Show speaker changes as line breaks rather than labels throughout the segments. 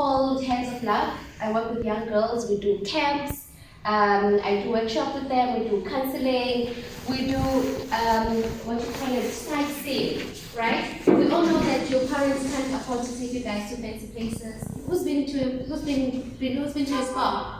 called Hands of Love. I work with young girls. We do camps. I do workshops with them. We do counseling. We do sightseeing, right? We all know that your parents can't afford to take you guys to fancy places. Who's been to a spa?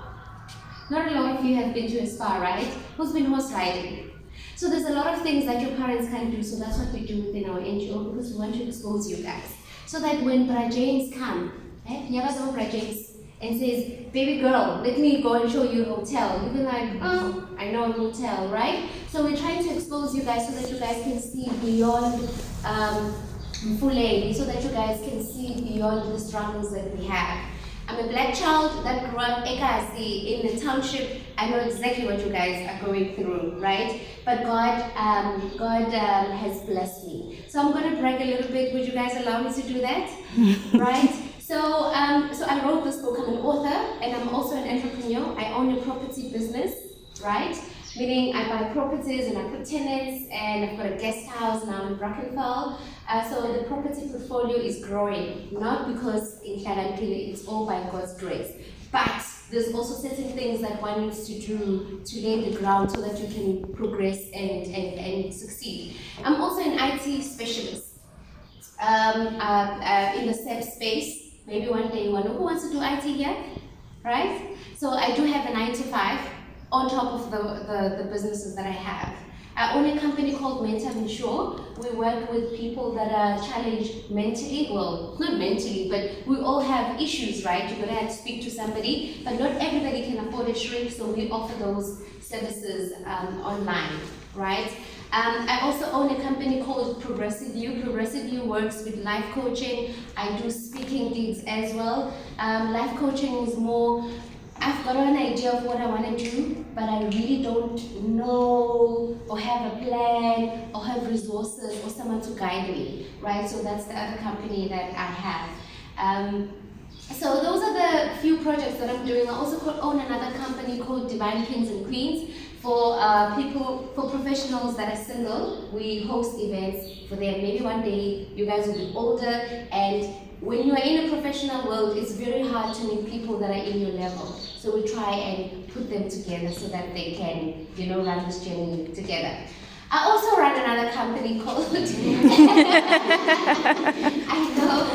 Not a lot of you have been to a spa, right? Who's been horse riding? So there's a lot of things that your parents can't do, so that's what we do within our NGO, because we want to expose you guys. So that when Bra James come, you ever saw Bra James, and says, baby girl, let me go and show you a hotel. You'll be like, oh, I know a hotel, right? So we're trying to expose you guys so that you guys can see beyond mfuleni, so that you guys can see beyond the struggles that we have. I'm a black child that grew up in the township. I know exactly what you guys are going through, right? But God has blessed me. So I'm going to brag a little bit. Would you guys allow me to do that? Right? So I wrote this book. I'm an author, and I'm also an entrepreneur. I own a property business, right? Meaning I buy properties and I put tenants, and I've got a guest house now in Brackenfell. So the property portfolio is growing, not because it's all by God's grace, but there's also certain things that one needs to do to lay the ground so that you can progress and succeed. I'm also an IT specialist in the SEP space. Maybe one day who wants to do IT here, right? So I do have a 9 to 5 on top of the businesses that I have. I own a company called Mental Insure. We work with people that are challenged mentally, well, not mentally, but we all have issues, right? You're gonna have to speak to somebody, but not everybody can afford a shrink, so we offer those services online, right? I also own a company called Progressive You. Progressive You works with life coaching. I do speaking gigs as well. Life coaching is more, I've got an idea of what I want to do, but I really don't know or have a plan or have resources or someone to guide me, right? So that's the other company that I have. So those are the few projects that I'm doing. I also own another company called Divine Kings and Queens for professionals that are single. We host events for them. Maybe one day you guys will be older, and when you are in a professional world, it's very hard to meet people that are in your level. So we try and put them together so that they can, run this journey together. I also run another company called I know.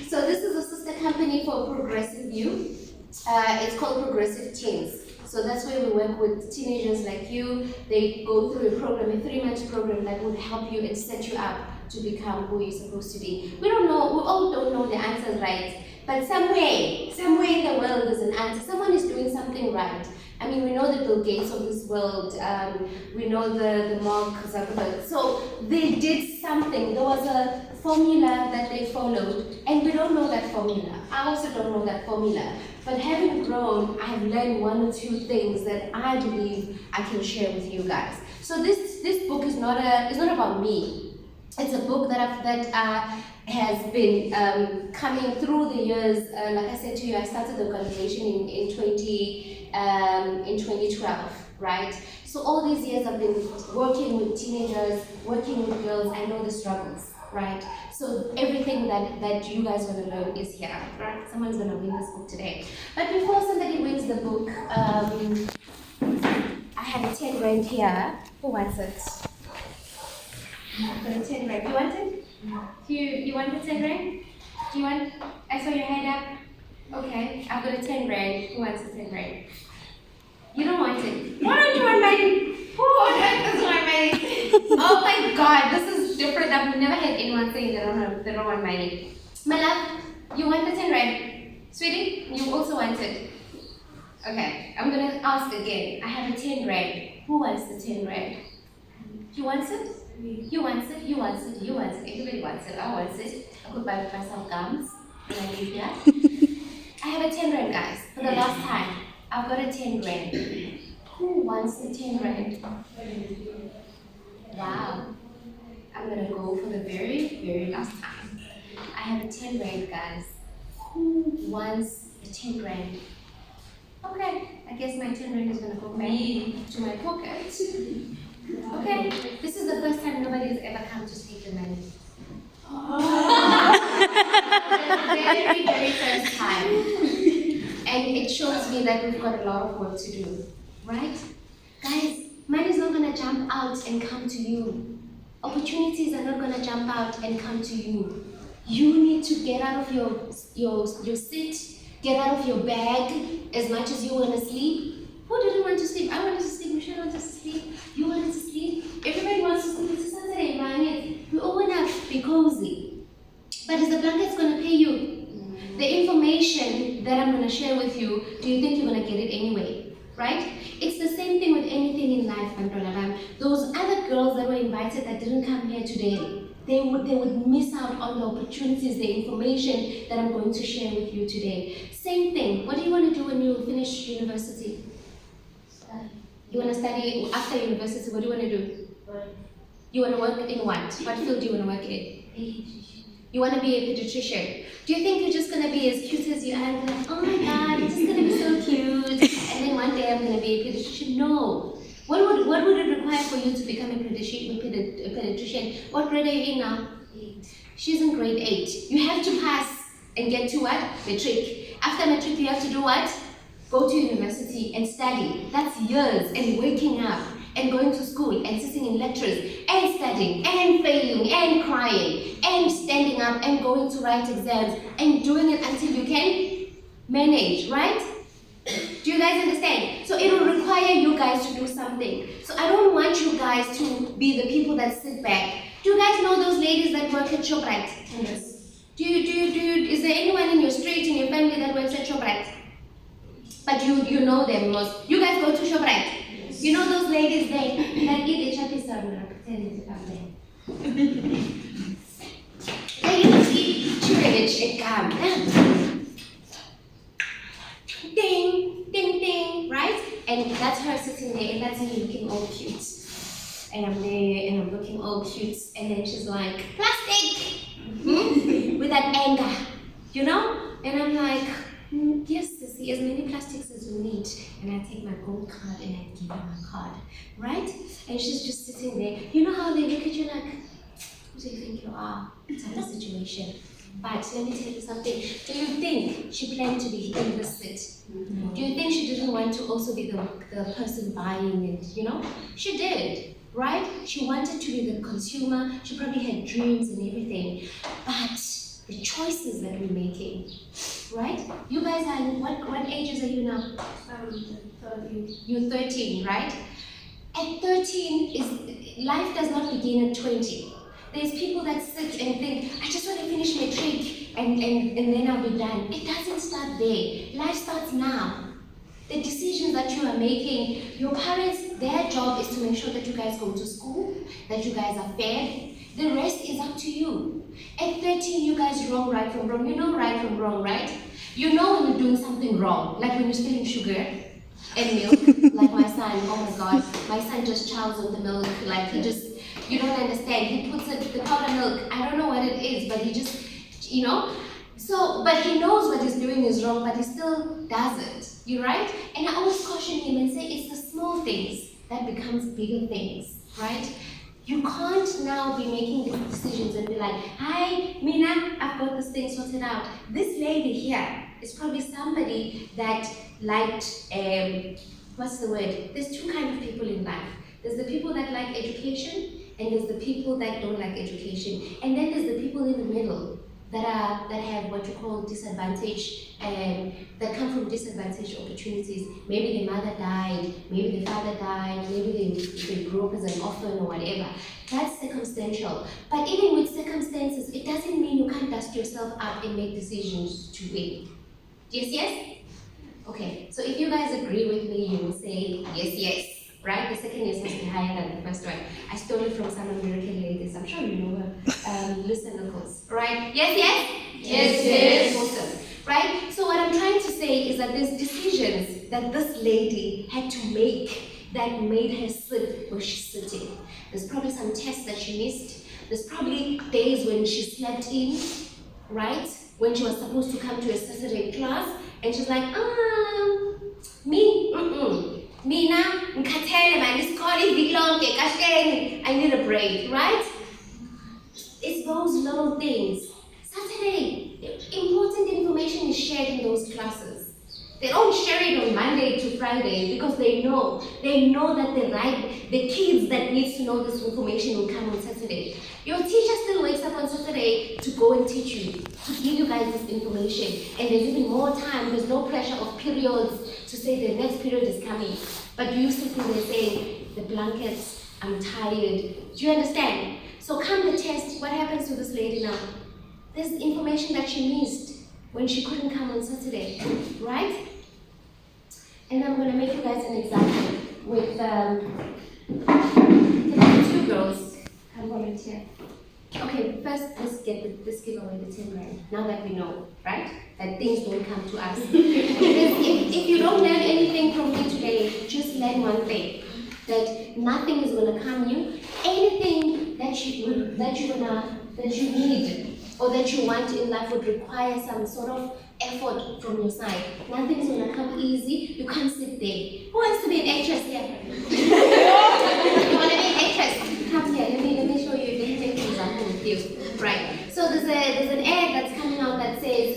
So this is a sister company for Progressive You. It's called Progressive Teens. So that's where we work with teenagers like you. They go through a program, a 3-month program that will help you and set you up to become who you're supposed to be. We all don't know the answers, right? But somewhere in the world there's an answer. Someone is doing something right. I mean, we know the Bill Gates of this world. We know the Mark Zuckerberg. So they did something. There was a formula that they followed, and we don't know that formula. I also don't know that formula. But having grown, I've learned 1 or 2 things that I believe I can share with you guys. So this book is not about me. It's a book that has been coming through the years. Like I said to you, I started the organization in 2012, right? So all these years I've been working with teenagers, working with girls. I know the struggles, right? So everything that you guys are going to learn is here, right? Someone's going to win this book today. But before somebody wins the book, I have a 10 rand here. Who wants it? I've got a 10 rand. You want it? You want the 10 rand? Do you want? I saw your hand up. Okay, I've got a 10 rand. Who wants the 10 rand? You don't want it. Why don't you want mine? Who doesn't want mine? Oh my God, this is different. I've never had anyone saying they don't want mine. My love, you want the 10 rand? Sweetie, you also want it. Okay, I'm gonna ask again. I have a 10 rand. Who wants the 10 rand? You want it? You want it, you want it, you want it. Everybody wants it. I want it. I could buy myself gums when I leave here. I have a 10 rand, guys. For the last time, I've got a 10 rand. Who wants the 10 rand? Wow. I'm gonna go for the very, very last time. I have a 10 rand, guys. Who wants the 10 rand? Okay, I guess my 10 rand is gonna go back to my pocket. Okay, this is the first time nobody has ever come to steal the money. very, very first time. And it shows me that we've got a lot of work to do, right? Guys, money is not going to jump out and come to you. Opportunities are not going to jump out and come to you. You need to get out of your seat, get out of your bag as much as you want to sleep. Who didn't want to sleep? I wanted to sleep, Michelle wanted to sleep, you wanted to sleep, everybody wants to sleep. It's a Saturday, man. We all want to be cozy. But is the blankets going to pay you? The information that I'm going to share with you, do you think you're going to get it anyway? Right? It's the same thing with anything in life, Bantwana. Those other girls that were invited that didn't come here today, they would miss out on the opportunities, the information that I'm going to share with you today. Same thing. What do you want to do when you finish university? You want to study after university? What do you want to do? You want to work in what? What field do you want to work in? You want to be a pediatrician. Do you think you're just going to be as cute as you are and be like, oh my god, it's just going to be so cute, and then one day I'm going to be a pediatrician? No. What would it require for you to become a pediatrician? What grade are you in now? 8. She's in grade 8. You have to pass and get to what? Matric. After matric, you have to do what? Go to university and study. That's years and waking up and going to school and sitting in lectures and studying and failing and crying and standing up and going to write exams and doing it until you can manage, right? Do you guys understand? So it will require you guys to do something. So I don't want you guys to be the people that sit back. Do you guys know those ladies that work at ShopRite? Yes. Is there anyone in your street, in your family that works at ShopRite? But you know them most. You guys go to ShopRite? Yes. You know those ladies there that eat the chappies they eat church and come. Ding, ding, ding, right? And that's her sitting there, and that's me looking all cute. And I'm there, and I'm looking all cute, and then she's like, plastic! With that anger, you know? And I'm like, yes, sissy, as many plastics as you need. And I take my gold card and I give her my card, right? And she's just sitting there. You know how they look at you like, who do you think you are? Type of situation. But let me tell you something. Do you think she planned to be in this seat? No. Do you think she didn't want to also be the person buying it, you know? She did, right? She wanted to be the consumer. She probably had dreams and everything. But the choices that we're making, right? You guys are in what ages are you now? 13. You're 13, right? At 13, life does not begin at 20. There's people that sit and think, I just want to finish my matric and then I'll be done. It doesn't start there. Life starts now. The decisions that you are making, your parents, their job is to make sure that you guys go to school, that you guys are fed. The rest is up to you. At 13, you guys know right from wrong. You know right from wrong, right? You know when you're doing something wrong, like when you're stealing sugar and milk, like my son, oh my god, my son just chows on the milk, like he just, you don't understand, he puts it, the powder milk, I don't know what it is, but he just, you know, so, but he knows what he's doing is wrong, but he still does it, you right? And I always caution him and say, it's the small things that becomes bigger things, right? You can't now be making these decisions and be like, hi, Mina, I've got this thing sorted out. This lady here is probably somebody that liked, what's the word? There's two kinds of people in life. There's the people that like education, and there's the people that don't like education. And then there's the people in the middle that have what you call disadvantage, that come from disadvantaged opportunities. Maybe their mother died, maybe their father died, maybe they grew up as an orphan or whatever. That's circumstantial. But even with circumstances, it doesn't mean you can't dust yourself up and make decisions to win. Yes, yes? Okay, so if you guys agree with me, you will say yes, yes. Right? The second is must be higher than the first one. I stole it from some American ladies. I'm sure you know her. Listen, Nichols. Right? Yes, yes? Yes, yes. Awesome. Right? So what I'm trying to say is that there's decisions that this lady had to make that made her sit where she's sitting. There's probably some tests that she missed. There's probably days when she slept in, right? When she was supposed to come to a Saturday class, and she's like, me, Mina, I need a break, right? It's those little things. Saturday, Important information is shared in those classes. They don't share it on Monday to Friday because they know that the kids that needs to know this information will come on Saturday. Your teacher still wakes up on Saturday to go and teach you, to give you guys this information. And there's even more time, there's no pressure of periods to say the next period is coming. But you sitting there saying, the blankets, I'm tired. Do you understand? So come the test, what happens to this lady now? There's information that she missed when she couldn't come on Saturday, right? And I'm going to make you guys an example with two girls. Come volunteer. Okay, first let's give away the 10 grand. Now that we know, right? That things don't come to us. if you don't learn anything from me today, just learn one thing. That nothing is going to come you. Anything that you need or that you want in life would require some sort of effort from your side. Nothing's going to come easy. You can't sit there. Who wants to be an actress here? You want to be an actress? Come here. Let me show you. Let me take an example with you. Right. So there's an ad that's coming out that says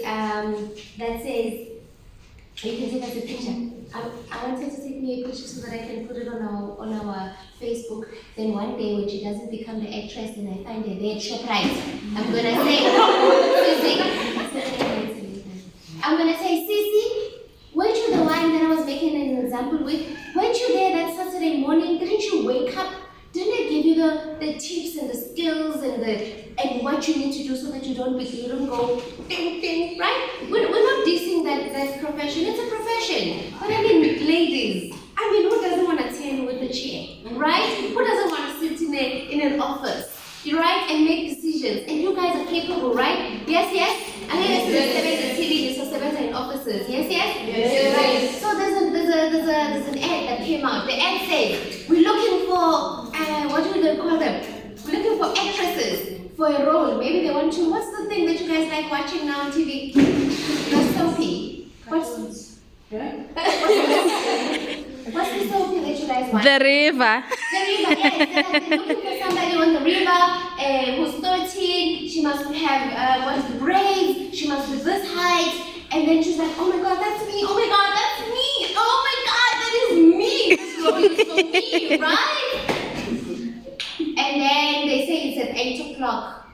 you can take us a picture. I wanted to take me a picture so that I can put it on our Facebook. Then one day when she doesn't become the actress and I find her there at ShopRite, I'm gonna say, Sissy, weren't you the one that I was making an example with? Weren't you there that Saturday morning? Didn't you wake up? Didn't I give you the tips and the skills and what you need to do so that you don't go ding, right? We're not dissing that profession. It's a profession. But I mean, ladies, who doesn't want to turn with the chair, right? Who doesn't want to sit in an office, right, and make decisions? And you guys are capable, right? Yes. I mean, it's TV, so seven in offices. Yes. Right. So there's an ad that came out. The ad says we're looking for what do they call them? We're looking for actresses for a role. Maybe they want to. What's the thing that you guys like watching now on TV? The soapy. What's the soapy that you guys watch?
The River.
The River, yes. They're looking for somebody on the river who's 13. She must have braids. She must be this height. And then she's like, oh my God, that's me. Oh my God, that's me. Oh my God, that is me. This role is for me, right? And then they say it's at 8 o'clock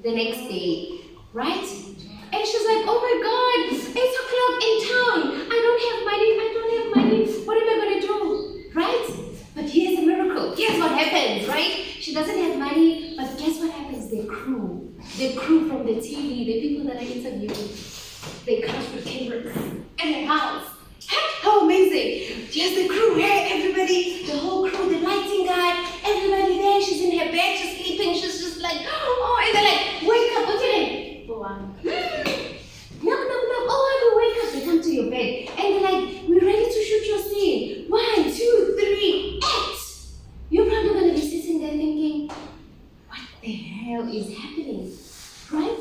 the next day, right? And she's like, oh my God, 8 o'clock in town. I don't have money. What am I going to do, right? But here's a miracle. Here's what happens, right? She doesn't have money, but guess what happens? The crew from the TV, the people that are interviewing, they come with cameras and a house. How amazing! Here's the crew, hey, everybody, the whole crew, the lighting guy, everybody there. She's in her bed, she's sleeping, she's just like, oh, and they're like, wake up, what's your name? Knock. Oh, I will wake up. They come to your bed and they're like, we're ready to shoot your scene. 1, 2, 3, act. You're probably going to be sitting there thinking, what the hell is happening? Right?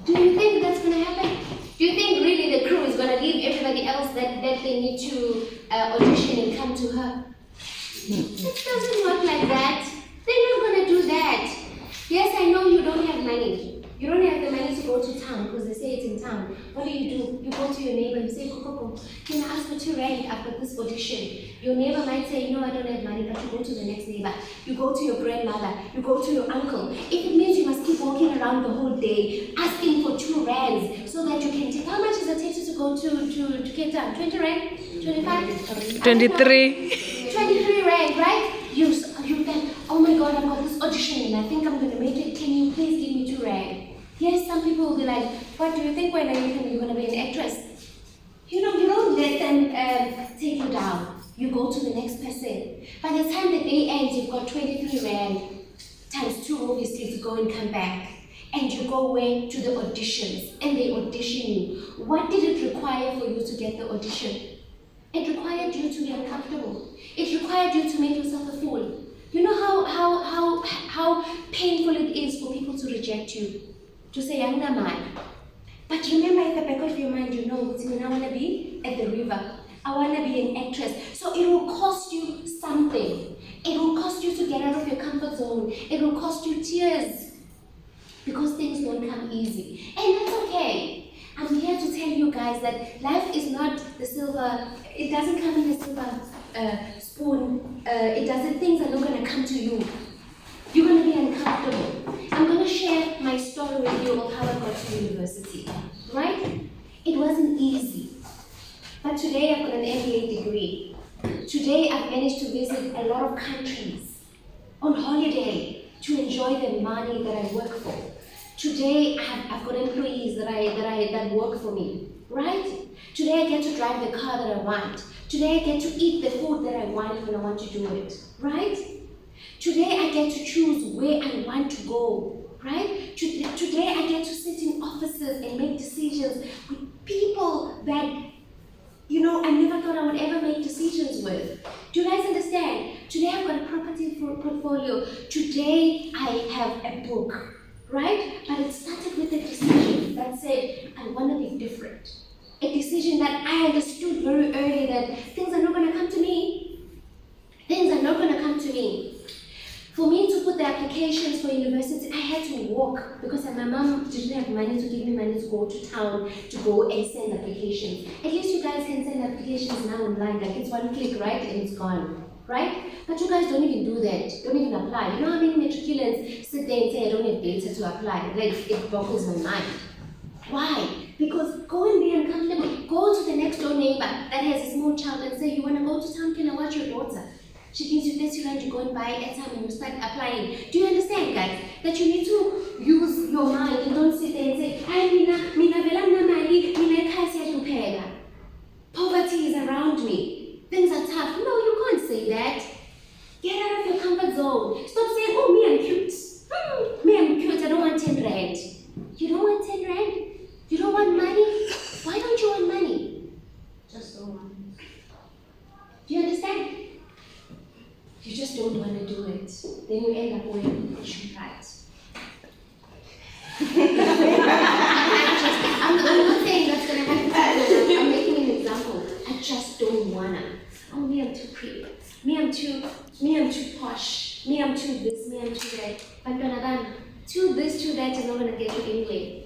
Do you think that's going to happen? Do you think really the crew is going to leave everybody else that they need to audition and come to her? It doesn't work like that. They're not going to do that. Yes, I know you don't have money. You don't have the money to go to town because they say it's in town. What do? You go to your neighbor and say, Coco, can I ask for 2 rand after this audition? Your neighbor might say, no, I don't have money, but you go to the next neighbor. You go to your grandmother. You go to your uncle. If it means you must keep walking around the whole day asking for 2 rands so that you can take, how much is it takes you to go to Cape Town? 20 rand? 25?
23.
23 rand, right? You think, oh my God, I've got this audition and I think I'm going to make it. Can you please give me 2 rand? Yes, some people will be like, what do you think when you're going to be an actress? You don't let them take you down. You go to the next person. By the time the day ends, you've got 23 rand times 2 obviously to go and come back. And you go away to the auditions and they audition you. What did it require for you to get the audition? It required you to be uncomfortable. It required you to make yourself a fool. You know how painful it is for people to reject you, to say, I'm not mad. But remember, at the back of your mind, you know, I want to be at the river. I want to be an actress. So it will cost you something. It will cost you to get out of your comfort zone. It will cost you tears. because things don't come easy. And that's okay. I'm here to tell you guys that life is not the silver, it doesn't come in a silver spoon. Things are not going to come to you. You're going to be uncomfortable. I'm going to share my story with you of how I got to university, right? It wasn't easy. But today I've got an MBA degree. Today I've managed to visit a lot of countries on holiday to enjoy the money that I work for. Today I've got employees that work for me, right? Today I get to drive the car that I want. Today I get to eat the food that I want when I want to do it, right? Today I get to choose where I want to go, right? Today I get to sit in offices and make decisions with people that I never thought I would ever make decisions with. Do you guys understand? Today I've got a property portfolio. Today I have a book, right? But it started with a decision that said, I want to be different. A decision that I understood very early that things are not going to come to me. Things are not going to come to me. For me to put the applications for university, I had to walk because my mom didn't have money to give me money to go to town to go and send applications. At least you guys can send applications now online, like it's one click, right, and it's gone, right? But you guys don't even do that, don't even apply. You know how many matriculants sit there and say, I don't have data to apply? Like, it boggles my mind. Why? Because go and be uncomfortable. Go to the next door neighbor that has a small child and say, you want to go to town, can I watch your daughter? She gives you 30 rand, you go and buy airtime and you start applying. Do you understand, guys? That you need to use your mind and don't sit there and say, mina vela mna mali, mina ekhaya siyalupheka. Poverty is around me. Things are tough. No, you can't say that. Get out of your comfort zone. Stop saying, oh, me, I'm cute. Me, I'm cute. I don't want 10 rand. You don't want 10 rand? You don't want money? Why don't you want money? Just don't want it. Do you understand? You just don't want to do it. Then you end up wearing a shoe right. I'm not saying that's going to happen to you. I'm making an example. I just don't wanna. Oh, me, I'm too pretty. Me, I'm too posh. Me, I'm too this. Me, I'm too that. But too this, too that is not going to get you anywhere.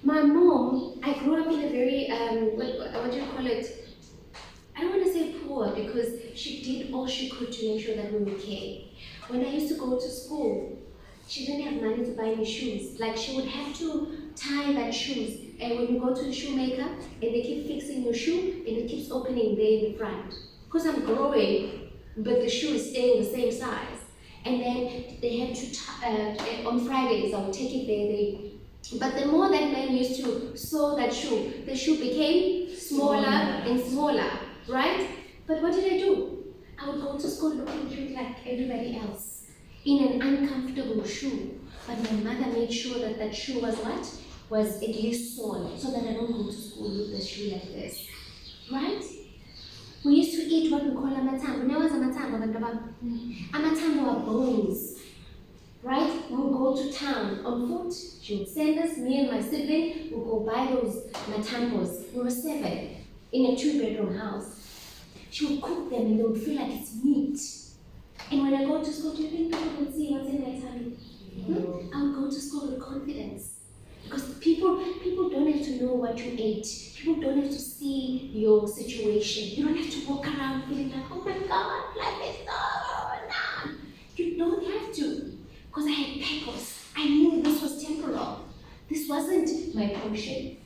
My mom, I grew up in a very, what do you call it? I don't want to say poor because she did all she could to make sure that we were okay. When I used to go to school, she didn't have money to buy me shoes. Like she would have to tie that shoes. And when you go to the shoemaker and they keep fixing your shoe and it keeps opening there in the front. Because I'm growing, but the shoe is staying the same size. And then they had to, on Fridays, I would take it there. But the more that man used to sew that shoe, the shoe became smaller and smaller. Right? But what did I do? I would go to school looking cute like everybody else, in an uncomfortable shoe. But my mother made sure that that shoe was what? Was at least sewn, so that I don't go to school with the shoe like this. Right? We used to eat what we call amatambo. Now what's amatambo? Amatambo are bones. Right? We would go to town on foot. She would send us, me and my sibling, would go buy those matambos. We were 7 in a 2-bedroom house. She would cook them and they would feel like it's meat. And when I go to school, do you think people would see what's in my tummy? I would go to school with confidence. Because people don't have to know what you ate. People don't have to see your situation. You don't have to walk around feeling like, oh my God, life is so hard. You don't have to. Because I had pickles. I knew this was temporal. This wasn't my portion.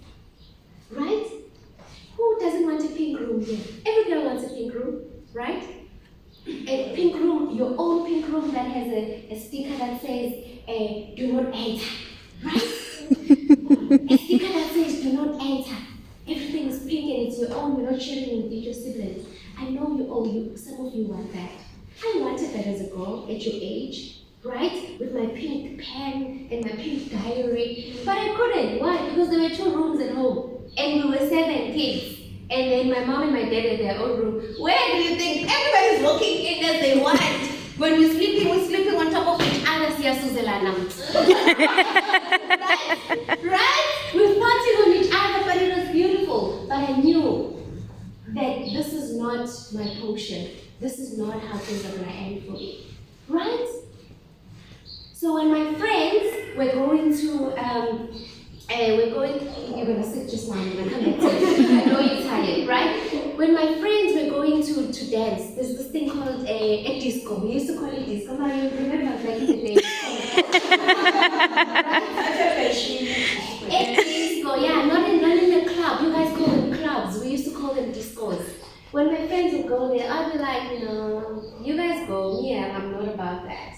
Right? Who doesn't want a pink room here? Every girl wants a pink room, right? A pink room, your own pink room that has a sticker that says, do not enter, right? A sticker that says, do not enter. Everything is pink and it's your own, you're not sharing with your siblings. I know some of you want that. I wanted that as a girl at your age, right? With my pink pen and my pink diary. But I couldn't. Why? Because there were 2 rooms at home. And we were 7 kids. And then my mom and my dad had their own room. Where do you think everybody's walking in as they want? When we're sleeping on top of each other. Right? We're fighting on each other, but it was beautiful. But I knew that this is not my potion. This is not how things are going to end for me. Right? So when my friends we're going to, you're gonna sit just now, I'm gonna come back to you. I know you're tired, right? When my friends were going to dance, there's this thing called a disco. We used to call it disco. Now you remember back in the day. A disco, yeah, not in the club. You guys call them clubs. We used to call them discos. When my friends would go there, I'd be like, no, you guys go. Yeah, I'm not about that.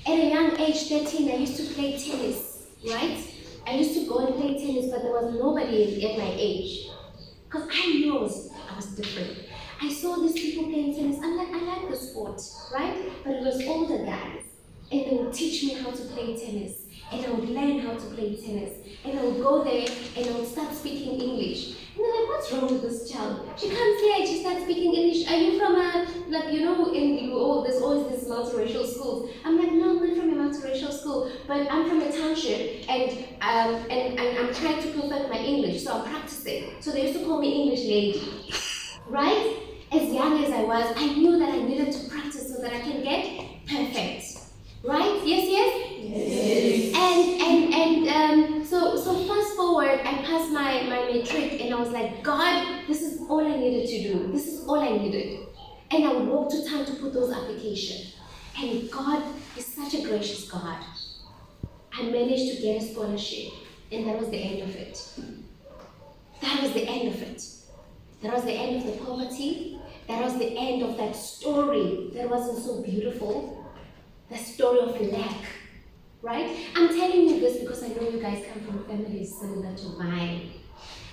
At a young age, 13, I used to play tennis, right? I used to go and play tennis, but there was nobody at my age. Because I knew I was different. I saw these people playing tennis. I'm like, I like the sport, right? But it was older guys. And they would teach me how to play tennis. And I would learn how to play tennis. And I would go there and I would start speaking English. And they're like, what's wrong with this child? She comes here and she starts speaking English. Are you from there's always these multiracial schools. I'm like, no, I'm not from a multiracial school, but I'm from a township and I'm trying to perfect my English, so I'm practicing. So they used to call me English lady, right? As young as I was, I knew that I needed to practice so that I can get perfect. Right? Yes, yes? Yes. So fast forward, I passed my matric and I was like, God, this is all I needed to do. This is all I needed. And I would walk to town to put those applications. And God is such a gracious God. I managed to get a scholarship and that was the end of it. That was the end of it. That was the end of the poverty. That was the end of that story that wasn't so beautiful. The story of lack, right? I'm telling you this because I know you guys come from families similar to mine.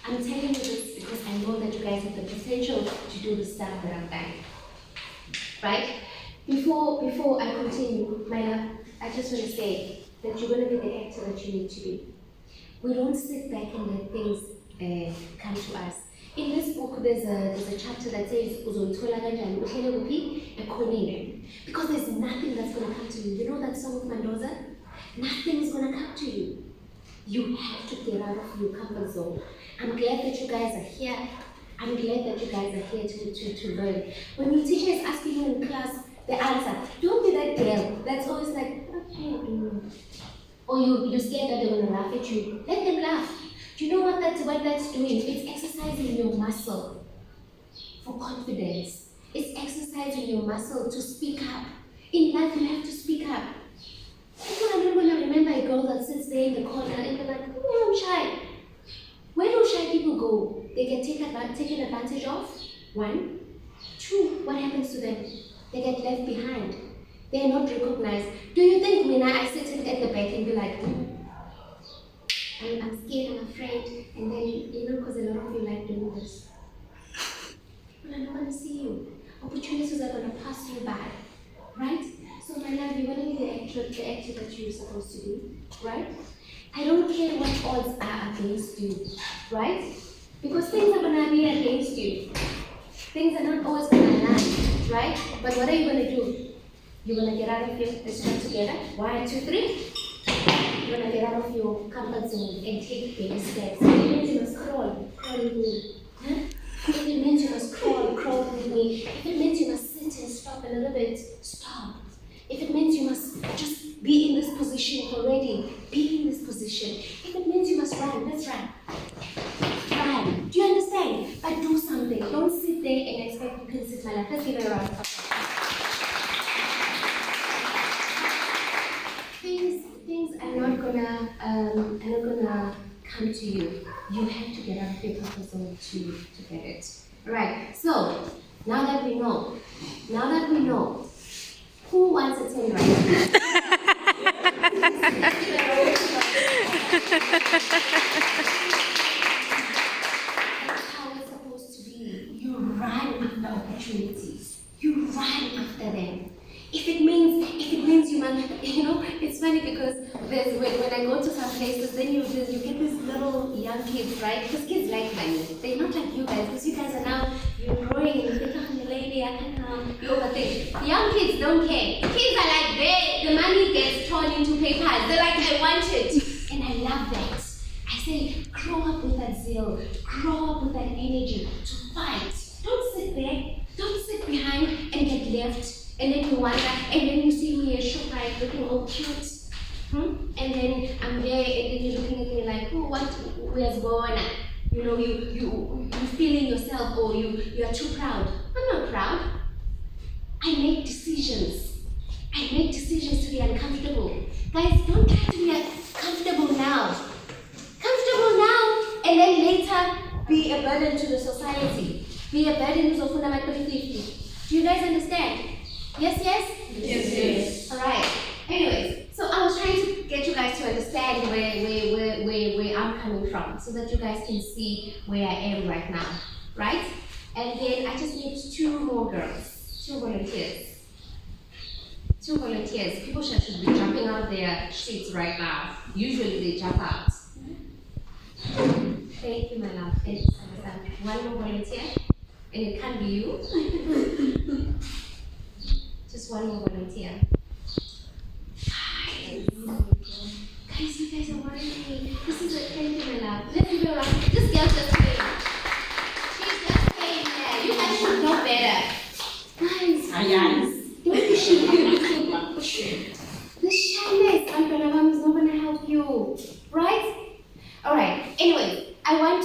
I'm telling you this because I know that you guys have the potential to do the stuff that I've done, right? Before I continue, my love, I just want to say that you're going to be the actor that you need to be. We don't sit back and let things come to us. In this book, there's a chapter that says, because there's nothing that's going to come to you. You know that song of Mendoza? Nothing's going to come to you. You have to get out of your comfort zone. I'm glad that you guys are here. I'm glad that you guys are here to learn. When your teacher is asking you in class the answer, don't be that girl that's always like, okay. Or you're scared that they're going to laugh at you. Let them laugh. Do you know what that's doing? It's exercising your muscle for confidence. It's exercising your muscle to speak up. In life, you have to speak up. People are not going to remember a girl that sits there in the corner and they're like, oh, I'm shy. Where do shy people go? They get taken advantage of. 1. 2, what happens to them? They get left behind. They are not recognized. Do you think, Mina, I sit at the back and be like, I'm scared, I'm afraid, and then, because a lot of you like doing this. But I'm not going to see you. Opportunities are going to pass you by, right? So my love, you're going to be the actor that you're supposed to be, right? I don't care what odds are against you, right? Because things are going to be against you. Things are not always going to land, right? But what are you going to do? You're going to get out of here, let's try together. 1, 2, 3. You're going to get out of your comfort zone and take baby steps. If it means you must crawl with me. Huh? If it means you must crawl with me. If it means you must sit and stop a little bit, stop. If it means you must just be in this position already, be in this position. If it means you must run, let's run. Run. Do you understand? But do something. Don't sit there and expect you can sit my life. Let's give it a round of applause. Things are not gonna come to you. You have to get out of your comfort zone to get it. Right. So now that we know, who wants a 10 right now? That's how it's supposed to be. You run after opportunities. You run after them. If it means you must, it's funny because when I go to some places, then you get these little young kids, right? Because kids like money. They're not like you guys, because you guys are now, you're growing and you think, I'm a lady, I can you overthink. Young kids don't care. Kids are like, the money gets torn into papers. They're like, I want it. And I love that. I say, grow up with that zeal. Grow up with that energy to fight. Don't sit there. Don't sit behind and get left. And then you wonder, and then you see me a shop right looking all cute. And then I'm there, and then you're looking at me like, oh, what? Where's Bona? You know, you feeling yourself, or you are too proud. I'm not proud. I make decisions. I make decisions to be uncomfortable. Guys, don't try to be comfortable now. Comfortable now, and then later be a burden to the society. Be a burden to the 350. Do you guys understand? Yes, yes?
Yes, yes.
Alright. Anyways, so I was trying to get you guys to understand where I'm coming from, so that you guys can see where I am right now. Right? And then I just need 2 more girls. 2 volunteers. 2 volunteers. People should be jumping out of their seats right now. Usually they jump out. Thank you, my love. Thank you so much. 1 more volunteer. And it can't be you. Just 1 more volunteer. Guys, you guys are worrying me. This is a thank you, my love. Let's give her a round. This girl just came. She just came here. You guys should know better. Guys, don't be shy. The shyness, Uncle Mom is not gonna help you, right? All right. Anyway, I want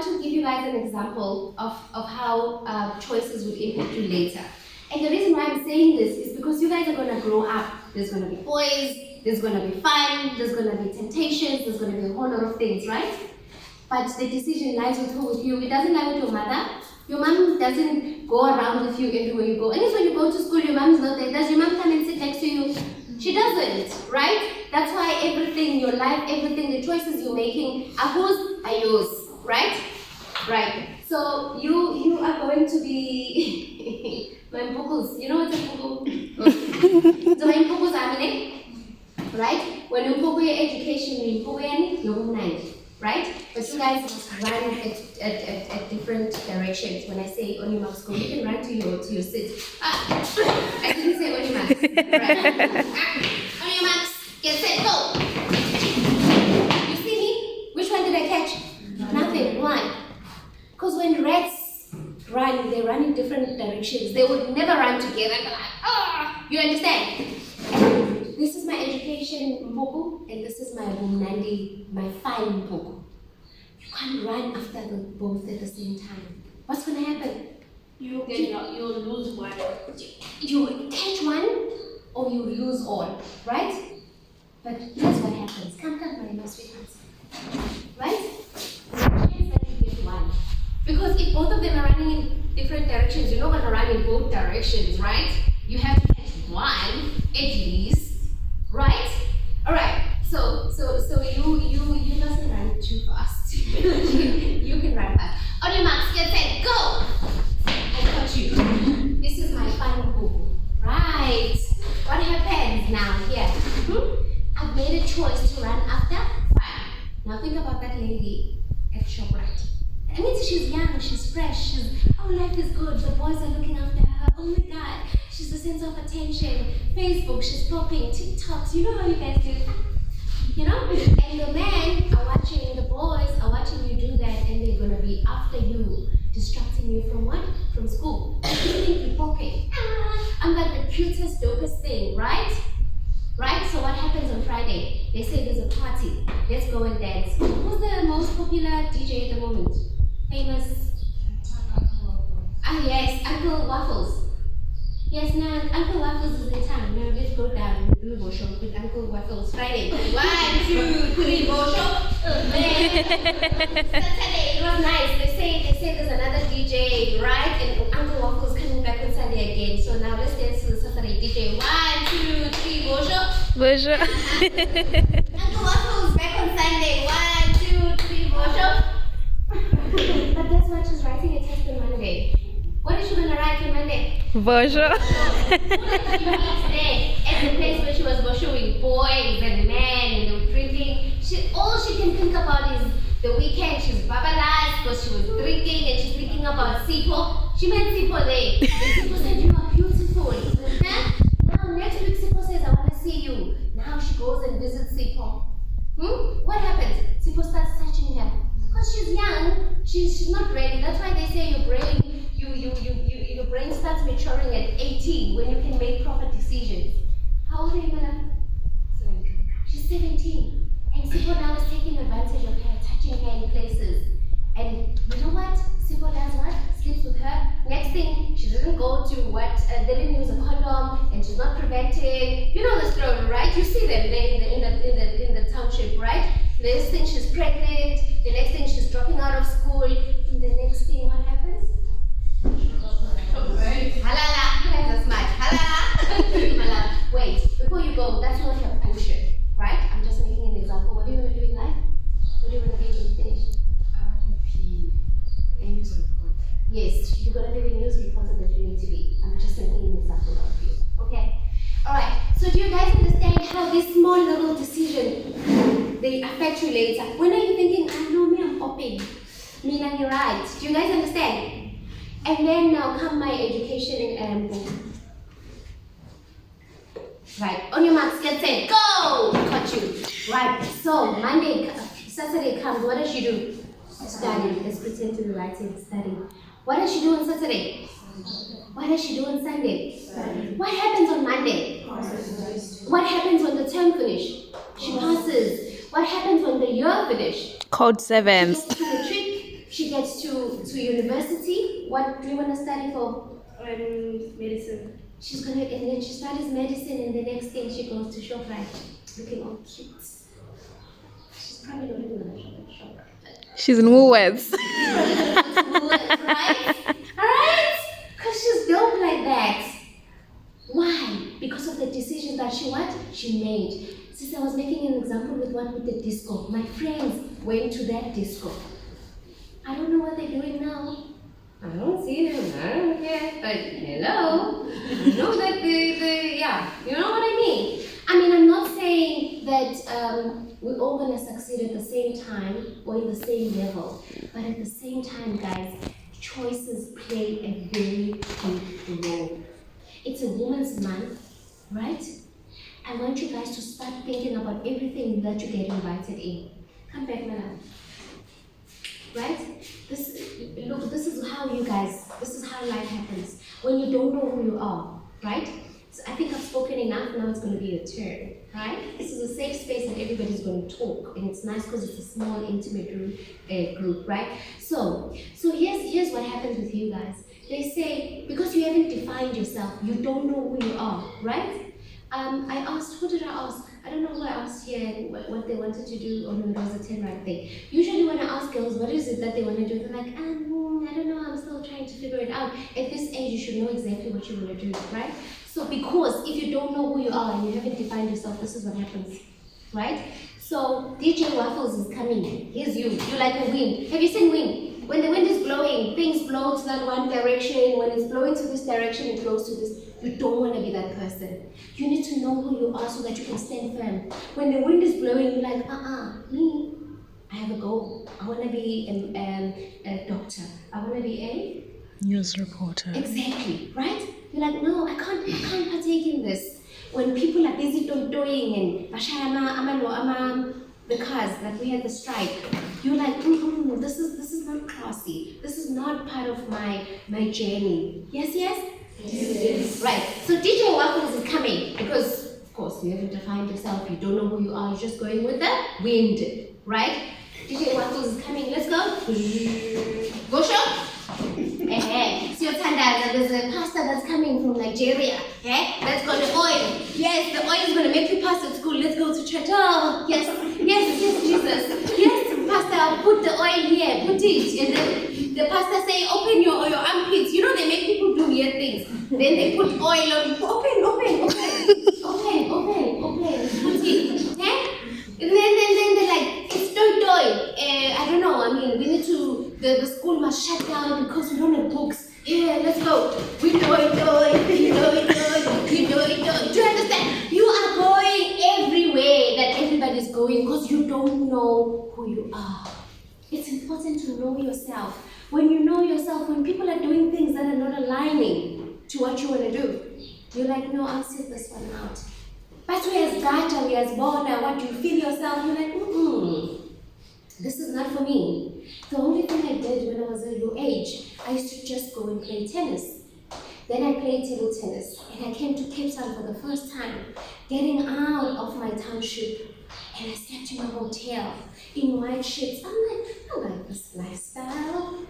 to give you guys an example of how choices would impact you later. And the reason why I'm saying this is because you guys are gonna grow up. There's gonna be boys. There's gonna be fun. There's gonna be temptations. There's gonna be a whole lot of things, right? But the decision lies with who? With you. It doesn't lie with your mother. Your mom doesn't go around with you everywhere you go. And it's when you go to school, your mom is not there. Does your mom come and sit next to you? She doesn't, right? That's why everything, your life, everything, the choices you're making are whose? Are yours, right? Right. So you are going to be you know what's a mpuku? So mpuku zamine, right? When you mpuku your education, you mpuku your mind, right? But you guys must run at different directions. When I say on your marks go, you can run to your seat. I didn't say on your marks. Right. On your marks, get set, go. You see me? Which one did I catch? Nothing. One. Because when rats run, they run in different directions. They would never run together. You understand? This is my education mpuku, and this is my bumnandi, my fine mpuku. You can't run after them both at the same time. What's going to happen?
You'll lose one.
You catch one, or you lose all, right? But here's what happens. Come, my sweethearts. Right? Chance that you get one. Because if both of them are running in different directions, you're not going to run in both directions, right? You have to catch one at least, right? All right. So you mustn't run too fast. You can run fast. On your marks, get set, go. I caught you. This is my final book, right? What happens now here? I've made a choice to run after fun. Now think about that lady at ShopRite. I mean, she's young, she's fresh, life is good, the boys are looking after her, oh my god, she's the center of attention, Facebook, she's popping, TikToks, you know how you guys do that, you know? And the men are watching, the boys are watching you do that, and they're gonna be after you, distracting you from what? From school. You think you're popping. I'm like the cutest, dopest thing, right? Right? So what happens on Friday? They say there's a party, let's go and dance. Who's the most popular DJ at the moment? Famous? Yes, Uncle Waffles. Yes, now Uncle Waffles is in town. Now let's go down and do a workshop with Uncle Waffles Friday. 1, 2, 3, workshop. Saturday, it was nice. They say there's another DJ, right? And Uncle Waffles coming back on Sunday again. So now let's dance to the Saturday DJ. 1, 2, 3, workshop.
Bonjour.
Uncle Waffles back on Sunday. 1, 2, 3, workshop. But guess what? She's writing a test on Monday. What is she going to write on Monday?
Bonjour.
Today, at the place where she was with boys and men and they were drinking, all she can think about is the weekend. She's babalas because she was drinking and she's thinking about Sipo. She met Sipo there. And Sipo said, you are beautiful. Huh? Now next week Sipo says, I want to see you. Now she goes and visits Sipo. What happens? Sipo starts touching her. Because she's young, she's not ready. That's why they say your brain starts maturing at 18 when you can make proper decisions. How old are you, madam? She's 17. And Sipo now is taking advantage of her, touching her in places. And you know what? Sipo does what? Sleeps with her. Next thing, she doesn't go to what? They didn't use a condom, and she's not preventing. You know the story, right? You see them in the township, right? The next thing, she's pregnant. The next thing, she's dropping out of school. And the next thing, what happens? Halala, you guys are smart. Halala. Halala. Wait, before you go, that's not her function, right? I'm just making an example. What do you want to do in life? What do you want to be when you finish? Yes, you're gonna be the news reporter that you need to be. I'm just making an example of you. Okay? Alright, so do you guys understand how this small little decision they affect you later? When are you thinking, I know me, I'm popping. Me and you're right. Do you guys understand? And then now come my education right, on your marks, get set, go! Caught you. Right, so Saturday comes, what does she do? Study. Let's pretend to be writing, study. What does she do on Saturday? What does she do on Sunday? Study. What happens on Monday? What happens when the term finish? She passes. What happens when the year finish?
Code 7.
She gets to the trip. She gets to university. What do you want to study for?
Medicine.
She's gonna, and then she studies medicine, and the next thing she goes to ShopRite, looking all cute. She's probably not even gonna shop at ShopRite.
She's in Woolworths.
Right? Alright? Because she's dope like that. Why? Because of the decision that she made. Since I was making an example with the disco. My friends went to that disco. I don't know what they're doing now. I don't see them, I don't care. But hello. You know that yeah, you know what I mean? I mean, I'm not saying that we're all gonna succeed at the same time or in the same level, but at the same time, guys, choices play a very big role. It's a woman's month, right? I want you guys to start thinking about everything that you get invited in. Come back, my love. Right? This is how life happens. When you don't know who you are, right? So I think I've spoken enough, now it's going to be your turn, right? This is a safe space and everybody's going to talk, and it's nice because it's a small, intimate group, right? So here's what happens with you guys. They say, because you haven't defined yourself, you don't know who you are, right? I asked, who did I ask? I don't know who I asked here what they wanted to do. Oh no, it was a 10 right thing. Usually when I ask girls, what is it that they want to do? They're like, I don't know, I'm still trying to figure it out. At this age, you should know exactly what you want to do, right? So because if you don't know who you are and you haven't defined yourself, this is what happens, right? So DJ Waffles is coming. Here's you. You're like a wind. Have you seen wind? When the wind is blowing, things blow to that one direction. When it's blowing to this direction, it blows to this. You don't want to be that person. You need to know who you are so that you can stand firm. When the wind is blowing, you're like, me, I have a goal. I want to be a doctor. I want to be a
News reporter.
Exactly, right? You're like, no, I can't partake in this. When people are busy doing and the cars that we had the strike, you're like, this is not classy. This is not part of my journey. Yes? Yes. Right. So DJ Waffles is coming because, of course, you haven't defined yourself. You don't know who you are. You're just going with the wind, right? DJ Waffles is coming. Let's go. Go shop. So your tanda, there's a pasta that's coming from Nigeria. Let's go to oil. Yes, the oil is going to make you pass at school. Let's go to church. Oh, yes, Jesus. Yes, pastor, put the oil here, put it. And then the pastor say, open your armpits. You know, they make people do weird things. Then they put oil on, open. Put it. And then they're like, it's toy. I don't know, I mean, we need to, the school must shut down because we don't have books. Yeah, let's go. We do it. Do you understand? You are going everywhere that everybody's going because you don't know who you are. It's important to know yourself. When you know yourself, when people are doing things that are not aligning to what you want to do, you're like, no, I'll sit this one out. But where's Gata, where's Bona, what do you feel yourself? You're like, this is not for me. The only thing I did when I was at your age, I used to just go and play tennis. Then I played table tennis, and I came to Cape Town for the first time. Getting out of my township And I slept in my hotel in white sheets. I like this lifestyle.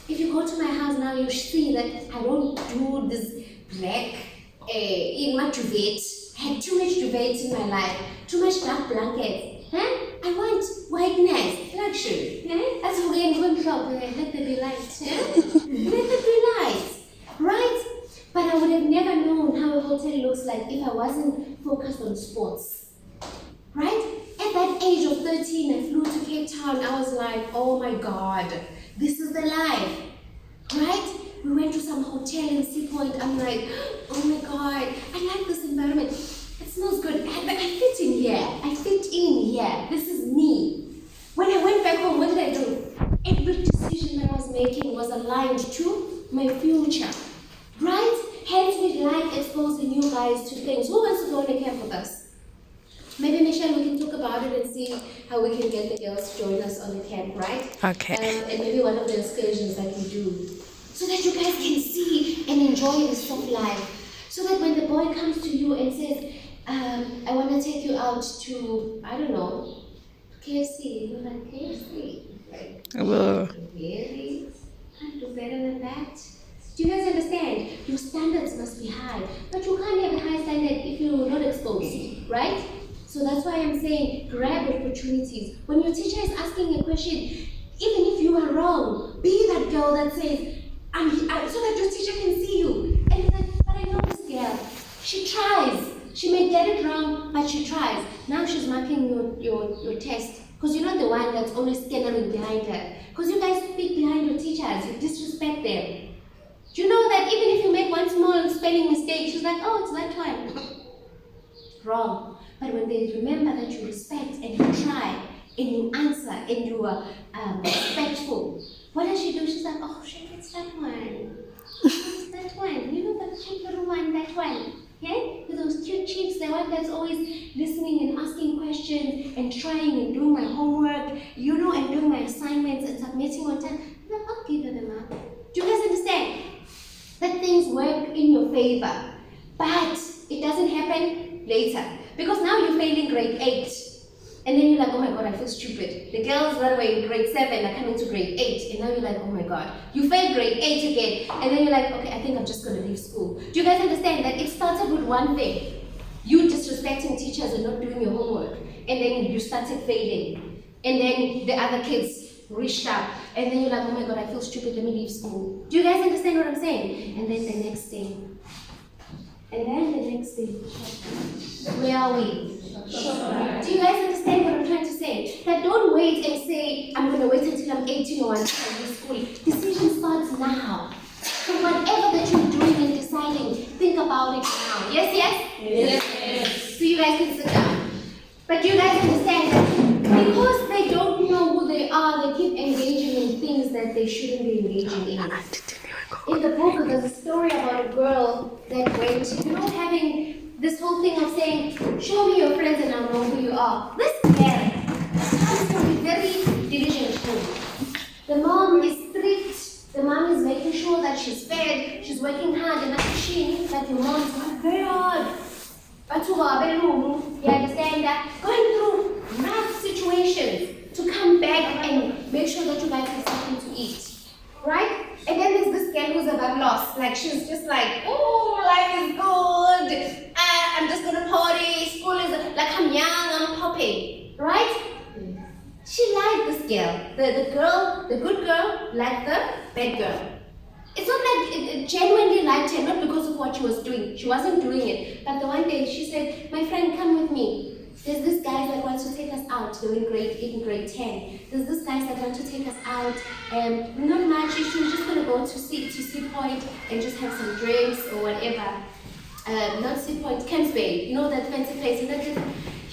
If you go to my house now, you'll see that I don't do this black in my duvet. I had too much duvet in my life, too much dark blankets. I want whiteness, luxury. That's why I'm going to let there be light. Let there be light, right? But I would have never known how a hotel looks like if I wasn't focused on sports, right? At that age of 13, I flew to Cape Town. I was like, oh my God, this is the life, right? We went to some hotel in Sea Point. I'm like, oh my God, I like this environment. It smells good. I fit in here. I fit in here. This is me. When I went back home, what did I do? Every decision that I was making was aligned to my future, right? Hence, we like exposing you guys to things. Who wants to go on a camp with us? Maybe, Michelle, we can talk about it and see how we can get the girls to join us on the camp, right?
Okay.
And maybe one of the excursions that we do. So that you guys can see and enjoy the soft life. So that when the boy comes to you and says, I want to take you out to, I don't know, KFC. You're like, KFC? Like, really? Can't do better than that? Do you guys understand? Your standards must be high. But you can't have a high standard if you're not exposed, right? So that's why I'm saying grab opportunities. When your teacher is asking a question, even if you are wrong, be that girl that says, so that your teacher can see you. And like, but I know this girl. She tries. She may get it wrong, but she tries. Now she's marking your test. Because you're not the one that's always scattering behind her. Because you guys speak behind your teachers. You disrespect them. Do you know that even if you make one small spelling mistake, she's like, oh, it's that one. Wrong. But when they remember that you respect and you try and you answer and you are respectful, what does she do? She's like, oh, shit, it's that one. It's that one. You know that cute little one, that one. Okay? With those cute cheeks, the one that's always listening and asking questions and trying and doing my homework, you know, and doing my assignments and submitting on time. Then I'll give her the mark. Do you guys understand? That things work in your favor. But it doesn't happen later. Because now you're failing grade 8. And then you're like, oh my God, I feel stupid. The girls that were in grade 7 are coming to grade 8. And now you're like, oh my God. You failed grade 8 again. And then you're like, okay, I think I'm just going to leave school. Do you guys understand that it started with one thing? You disrespecting teachers and not doing your homework. And then you started failing. And then the other kids reached out. And then you're like, oh my God, I feel stupid. Let me leave school. Do you guys understand what I'm saying? And then the next thing. And then the next thing. Where are we? Do you guys understand what I'm trying to say? That don't wait and say, I'm going to wait until I'm 18 or until I leave school. Decision starts now. So whatever that you're doing and deciding, think about it now. Yes, yes? Yes. So you guys can sit down. But you guys understand that because they don't know who they are, they keep engaging in things that they shouldn't be engaging in. In the book, there's a story about a girl that went, having this whole thing of saying, show me your friends and I'll know who you are. This girl comes from a very diligent home. The mom is strict. The mom is making sure that she's fed, she's working hard, and that she knows that your mom is working very hard. But to her, you understand that? Going through rough situations to come back and make sure that you guys have something to eat. Right? And then there's this girl who's about lost. Like, she's just like, oh, life is good. I'm just going to party. School is, like, I'm young, I'm popping. Right? She liked this girl. The good girl liked the bad girl. It's not like it genuinely liked her, not because of what she was doing. She wasn't doing it. But the one day she said, my friend, come with me. There's this guy that wants to take us out. They were in grade 8 and grade 10. There's this guy that wants to take us out. Not much. She was just going to go to Sea Point and just have some drinks or whatever. Not Sea Point, Camps Bay. You know that fancy place. And they're like,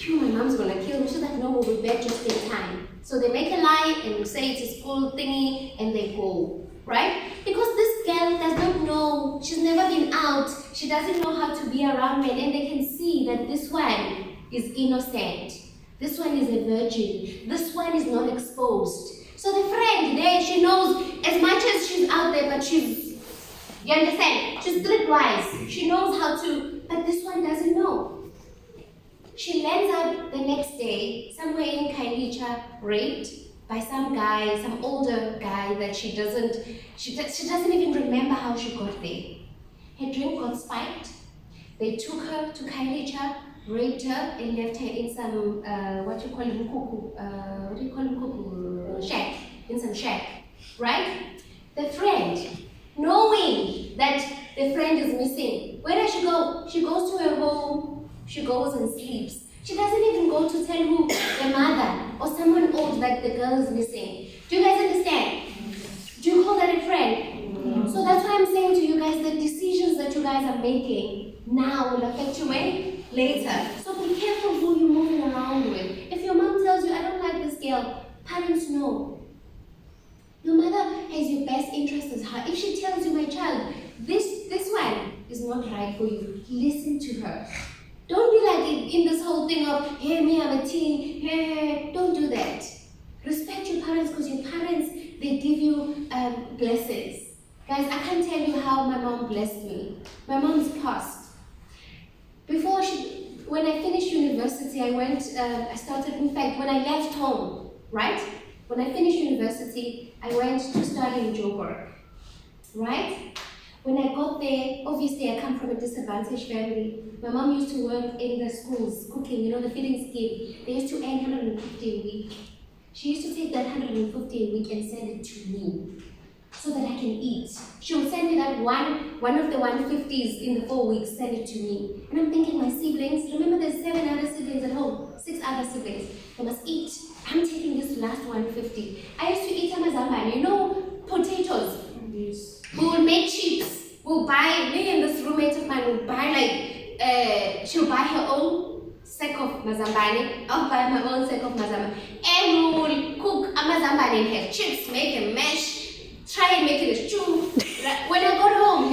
my mom's going to kill me. She's like, no, we'll be back just in time. So they make a lie and say it's a school thingy and they go. Right? Because this girl does not know. She's never been out. She doesn't know how to be around men. And they can see that this one is innocent. This one is a virgin. This one is not exposed. So the friend there, she knows as much as she's out there, but she's, you understand? She's streetwise. She knows how to, but this one doesn't know. She lands out the next day somewhere in Kailicha, raped by some guy, some older guy that she doesn't even remember how she got there. Her drink got spiked. They took her to Kailicha, raped her, and left her in some shack, in some shack, right? The friend, knowing that the friend is missing, where does she go? She goes to her home. She goes and sleeps. She doesn't even go to tell who, the mother or someone old that the girl is missing. Do you guys understand? Do you call that a friend? So that's why I'm saying to you guys, the decisions that you guys are making now will affect you when? Later. So be careful who you're moving around with. If your mom tells you, I don't like this girl, parents know. Your mother has your best interest at heart. If she tells you, my child, this one is not right for you, listen to her. Don't be like in this whole thing of, hey, me, I'm a teen, hey, don't do that. Respect your parents, because your parents, they give you blessings. Guys, I can't tell you how my mom blessed me. My mom's passed. When I finished university, I started, in fact, when I left home, right? When I finished university, I went to study in Joburg, right? When I got there, obviously I come from a disadvantaged family. My mom used to work in the schools, cooking, the feeding scheme. They used to earn 150 a week. She used to take that 150 a week and send it to me so that I can eat. She would send me that one of the 150s in the 4 weeks, send it to me. And I'm thinking, my siblings, remember there's 7 other siblings at home, 6 other siblings. They must eat. I'm taking this last 150. I used to eat amazambane, potatoes.
Yes.
We will make chips. We'll buy, me and this roommate of mine will buy she'll buy her own sack of mazambane. I'll buy my own sack of mazambane. And we will cook amazambane and have chips, make a mash, try and make it a stew. When I got home,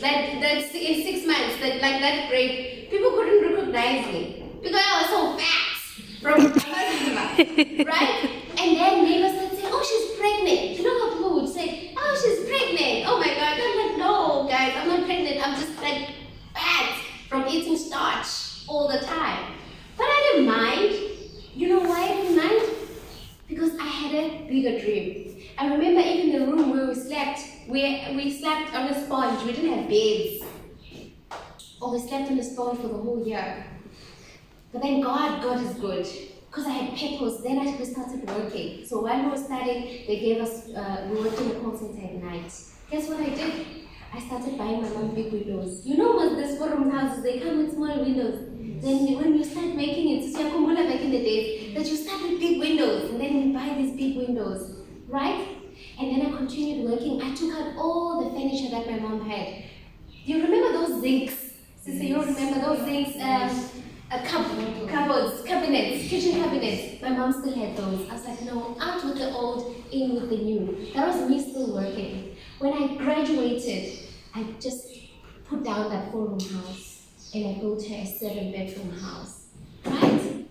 that's in 6 months, that break, people couldn't recognize me because I was so fat from amazambane, right? And then neighbors would say, oh, she's pregnant. You know how people would say, oh, she's pregnant. Oh my God. I'm like, no, guys, I'm not pregnant. I'm just like fat from eating starch all the time. But I didn't mind. You know why I didn't mind? Because I had a bigger dream. I remember even the room where we slept on a sponge. We didn't have beds. Or we slept on a sponge for the whole year. But then God is good. Because I had purpose, then we started working. So while we were studying, they gave us, we worked in the call center at night. Guess what I did? I started buying my mom big windows. You know what these forum houses, they come with small windows. Then when you start making it, back in the days, that you start with big windows, and then we buy these big windows, right? And then I continued working. I took out all the furniture that my mom had. Do you remember those zincs? Sister, you remember those zincs? Cupboards, cabinets, kitchen cabinets. My mom still had those. I was like, no, out with the old, in with the new. That was me still working. When I graduated, I just put down that 4-room house and I built her a 7-bedroom house. Right?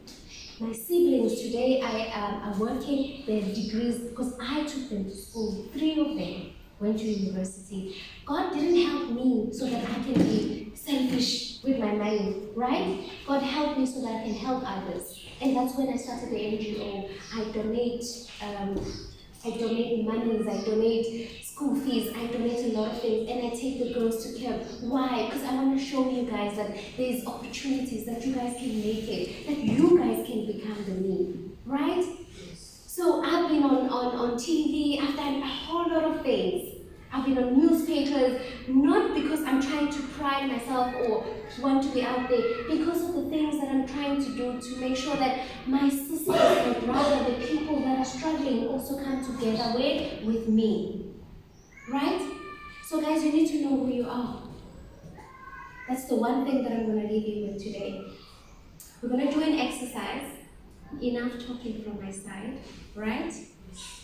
My siblings today are working their degrees because I took them to school. 3 of them went to university. God didn't help me so that I can be selfish with my money, right? God helped me so that I can help others. And that's when I started the NGO. I donate monies, I donate school fees, I donate a lot of things, and I take the girls to camp. Why? Because I want to show you guys that there's opportunities that you guys can make it, that you guys can become the me, right? So I've been on TV, I've done a whole lot of things. I've been on newspapers, not because I'm trying to pride myself or want to be out there, because of the things that I'm trying to do to make sure that my sisters, my brother, the people that are struggling also come together with me. Right? So guys, you need to know who you are. That's the one thing that I'm going to leave you with today. We're going to do an exercise. Enough talking from my side, right?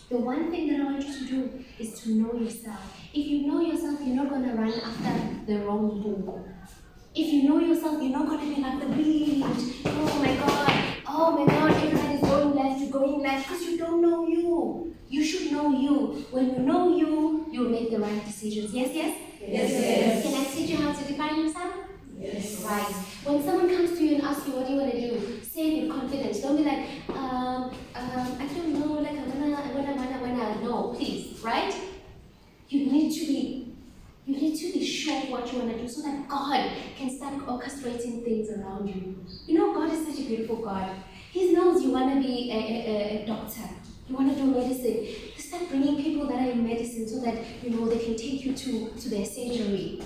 The one thing that I want you to do is to know yourself. If you know yourself, you're not going to run after the wrong bull. If you know yourself, you're not going to be like the beach. Oh my God, everybody's going left, you're going left, because you don't know you. You should know you. When you know you, you'll make the right decisions. Yes, yes?
Yes.
Can I teach you how to define yourself?
Yes.
Right. When someone comes to you and asks you, what do you want to do? say it with confidence. Don't be like, I don't know, like I wanna. No, please, right? You need to be sure what you want to do so that God can start orchestrating things around you. You know, God is such a beautiful God. He knows you want to be a doctor. You want to do medicine. You start bringing people that are in medicine so that, you know, they can take you to their surgery.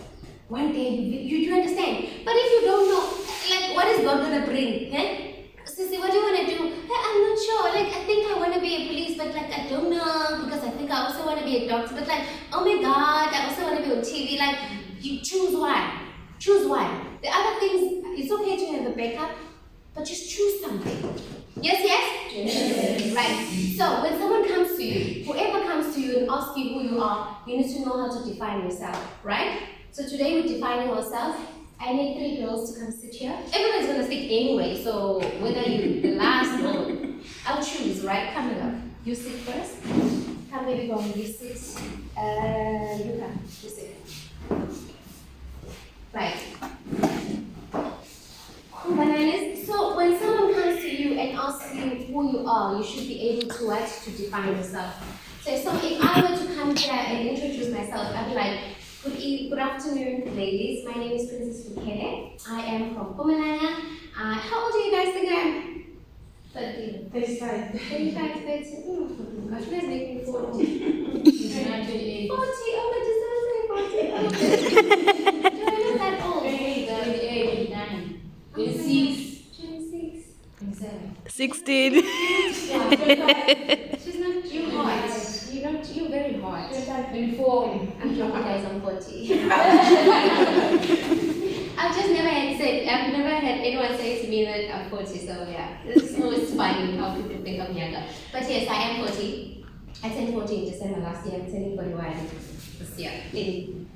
One day, you understand. But if you don't know, like, what is God going to bring? Eh? Sissy, what do you want to do? I'm not sure. Like, I think I want to be a police, but like, I don't know, because I think I also want to be a doctor. But like, oh my God, I also want to be on TV. Like, you choose one. Choose one. The other things, it's okay to have a backup, but just choose something. Yes, yes? Yes. Right. So when someone comes to you, whoever comes to you and asks you who you are, you need to know how to define yourself, right? So today we're defining ourselves. I need 3 girls to come sit here. Everyone's gonna speak anyway, so whether you the last or I'll choose, right? Come here. You sit first. Come, baby girl, you sit. You come. You sit. Right. Bananas. So when someone comes to you and asks you who you are, you should be able to what? To define yourself. So if I were to come here and introduce myself, I'd be like, good afternoon, ladies. My name is Princess Mfuleni. I am from Mpumalanga. How old do you guys think I am? 30. 35. 35, 30. Oh my gosh, you guys make me 40. 40. Oh, my just say 40. Oh, do I look that old?
28, 29, 26,
26.
27.
16.
She's not too hot. You're very hot.
24.
I'm joking, guys. I'm 40. I've never had anyone say to me that I'm 40. So yeah, it's always funny how people think I'm younger. But yes, I am 40. I turned 40 in December last year. I'm turning 41 this year in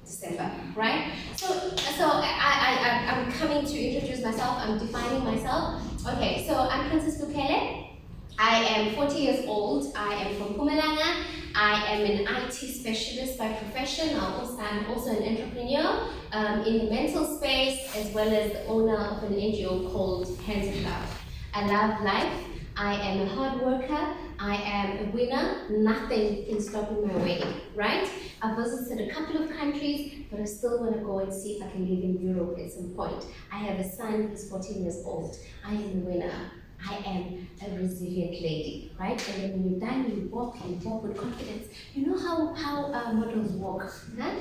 December, right? So I'm coming to introduce myself. I'm defining myself. Okay, so I'm Princess Mfuleni. I am 40 years old. I am from Mpumalanga. I am an IT specialist by profession. I'm also an entrepreneur in the mental space, as well as the owner of an NGO called Hands of Love. I love life. I am a hard worker. I am a winner. Nothing can stop in my way, right? I've visited a couple of countries, but I still want to go and see if I can live in Europe at some point. I have a son who's 14 years old. I am a winner. I am a resilient lady, right? And then when you're done, you walk with confidence. You know how models walk, huh?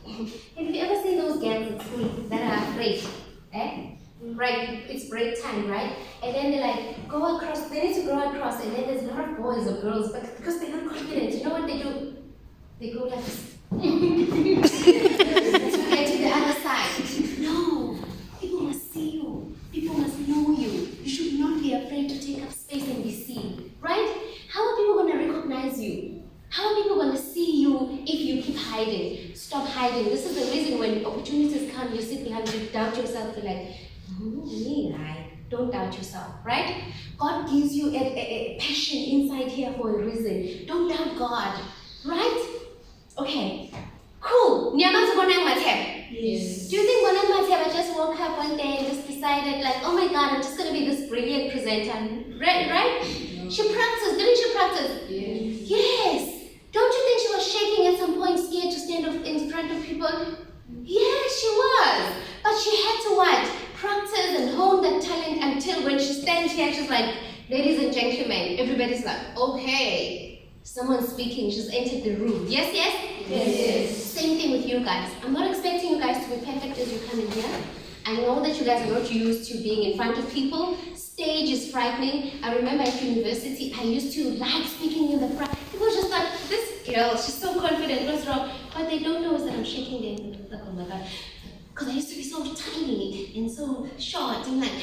Have you ever seen those girls at school that are afraid? Eh? Right, it's break time, right? And then they like go across, they need to go across, and then there's a lot of boys or girls, but because they're not confident, you know what they do? They go like this. To get to the other side. No, people must see you. People must know you. You should not be afraid to take up space and be seen, right? How are people going to recognize you? How are people going to see you if you keep hiding? Stop hiding. This is the reason when opportunities come, you sit behind, you doubt yourself, you're like, me, right? Don't doubt yourself, right? God gives you a passion inside here for a reason. Don't doubt God, right? Okay, cool.
Yes.
Do you think when I just woke up one day and just decided like, oh my God, I'm just going to be this brilliant presenter, right?
No.
She practiced, didn't she practice?
Yes.
Yes. Don't you think she was shaking at some point, scared to stand up in front of people? Yes, she was. But she had to what? Practice and hone that talent until when she stands here, she's like, ladies and gentlemen, everybody's like, okay, someone's speaking, she's entered the room. Yes, yes?
Yes.
Same thing with you guys. I'm not expecting you guys to be perfect as you come in here. I know that you guys are not used to being in front of people. Stage is frightening. I remember at university, I used to like speaking in the front. People just like, this girl, she's so confident, what's wrong? What they don't know is that I'm shaking them. Like, oh my God. Because I used to be so tiny and so short and like,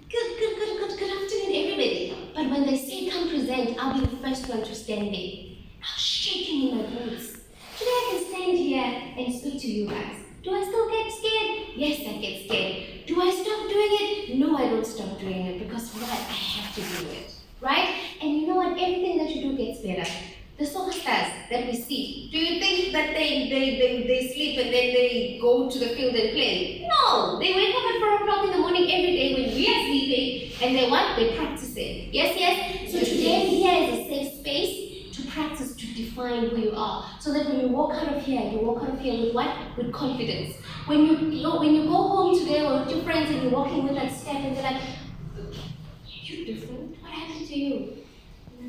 good afternoon, everybody. But when they say come present, I'll be the first one to stand there. I was shaking in my boots. Today I can stand here and speak to you guys. Do I still get scared? Yes, I get scared. Do I stop doing it? No, I don't stop doing it because what? I have to do it, right? And you know what? Everything that you do gets better. The soccer stars that we see, do you think that they sleep and then they go to the field and play? No, No, they wake up at 4 o'clock in the morning every day when we are sleeping, and they what? They practice it. Yes, yes. So today here is a safe space to practice, to define who you are, so that when you walk out of here, you walk out of here with what? With confidence. When you go home today or with your friends and you're walking with that step, and they're like, "You're different. What happened to you?"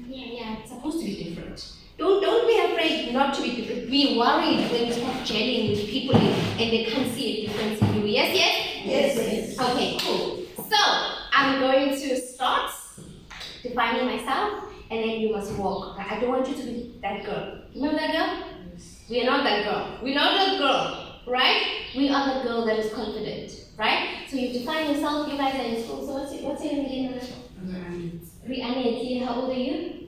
Yeah, it's supposed to be different. Don't be afraid not to be different. Be worried when you start gelling with people and they can't see a difference in you. Yes, yes?
Yes.
Okay, cool. So, I'm going to start defining myself, and then you must walk. Okay? I don't want you to be that girl. Remember that girl?
Yes.
We are not that girl. We're not that girl, right? We are the girl that is confident, right? So you define yourself. You guys are in school. So what's your name again? Rianette. How old are you?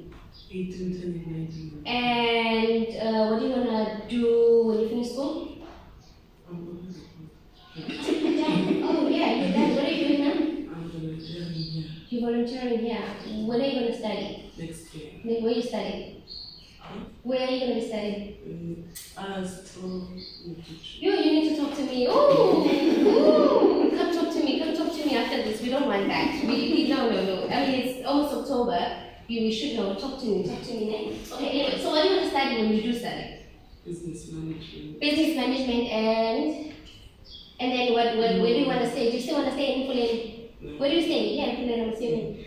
18, 19.
And what do you wanna do when you finish school? Oh yeah, you're done. What are you doing now?
I'm volunteering here
You're volunteering here. When are you gonna study?
next year.
Where are you studying? Where are you gonna be studying?
As to
You need to talk to me. Ooh, come talk to me. Come talk to me after this. We don't want that. No. I mean, it's almost October. We should know. Talk to me. Talk to me next. Okay. Anyway, so what do you want to study when you do study?
business management.
Business management and then what? Where do you want to stay? Do you still want to stay in mfuleni? Where do you stay? Yeah, mfuleni. I'm assuming.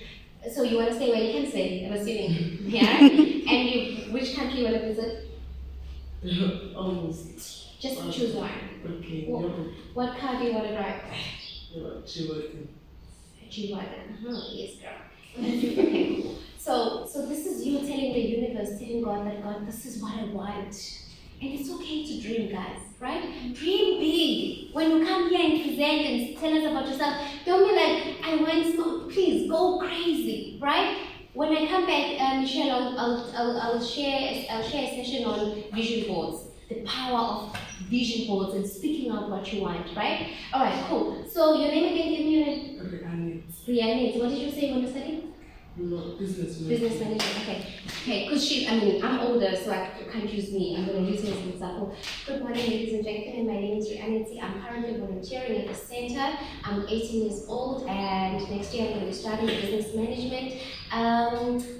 So you want to stay where you can stay? I'm assuming. Yeah. And which country you want to visit?
Almost.
Just choose one.
Okay.
What car do you want to drive?
Chiwakan.
G-Wagon. Yes, girl. Okay, cool. So this is you telling the universe, telling God that God, this is what I want. And it's okay to dream, guys, right? Dream big. When you come here and present and tell us about yourself, don't be like, I want small. Please go crazy, right? When I come back, Michelle, I'll share a session on vision boards, the power of vision boards and speaking out what you want, right? All right, cool. So your name again? Give me your name. Rianette. What did you say you want to study?
Business management.
Business management. Okay, because I'm older, so I can't use me. I'm going to use her as an example. Good morning, ladies and gentlemen. My name is Rianette. I'm currently volunteering at the center. I'm 18 years old, and next year I'm going to be studying business management.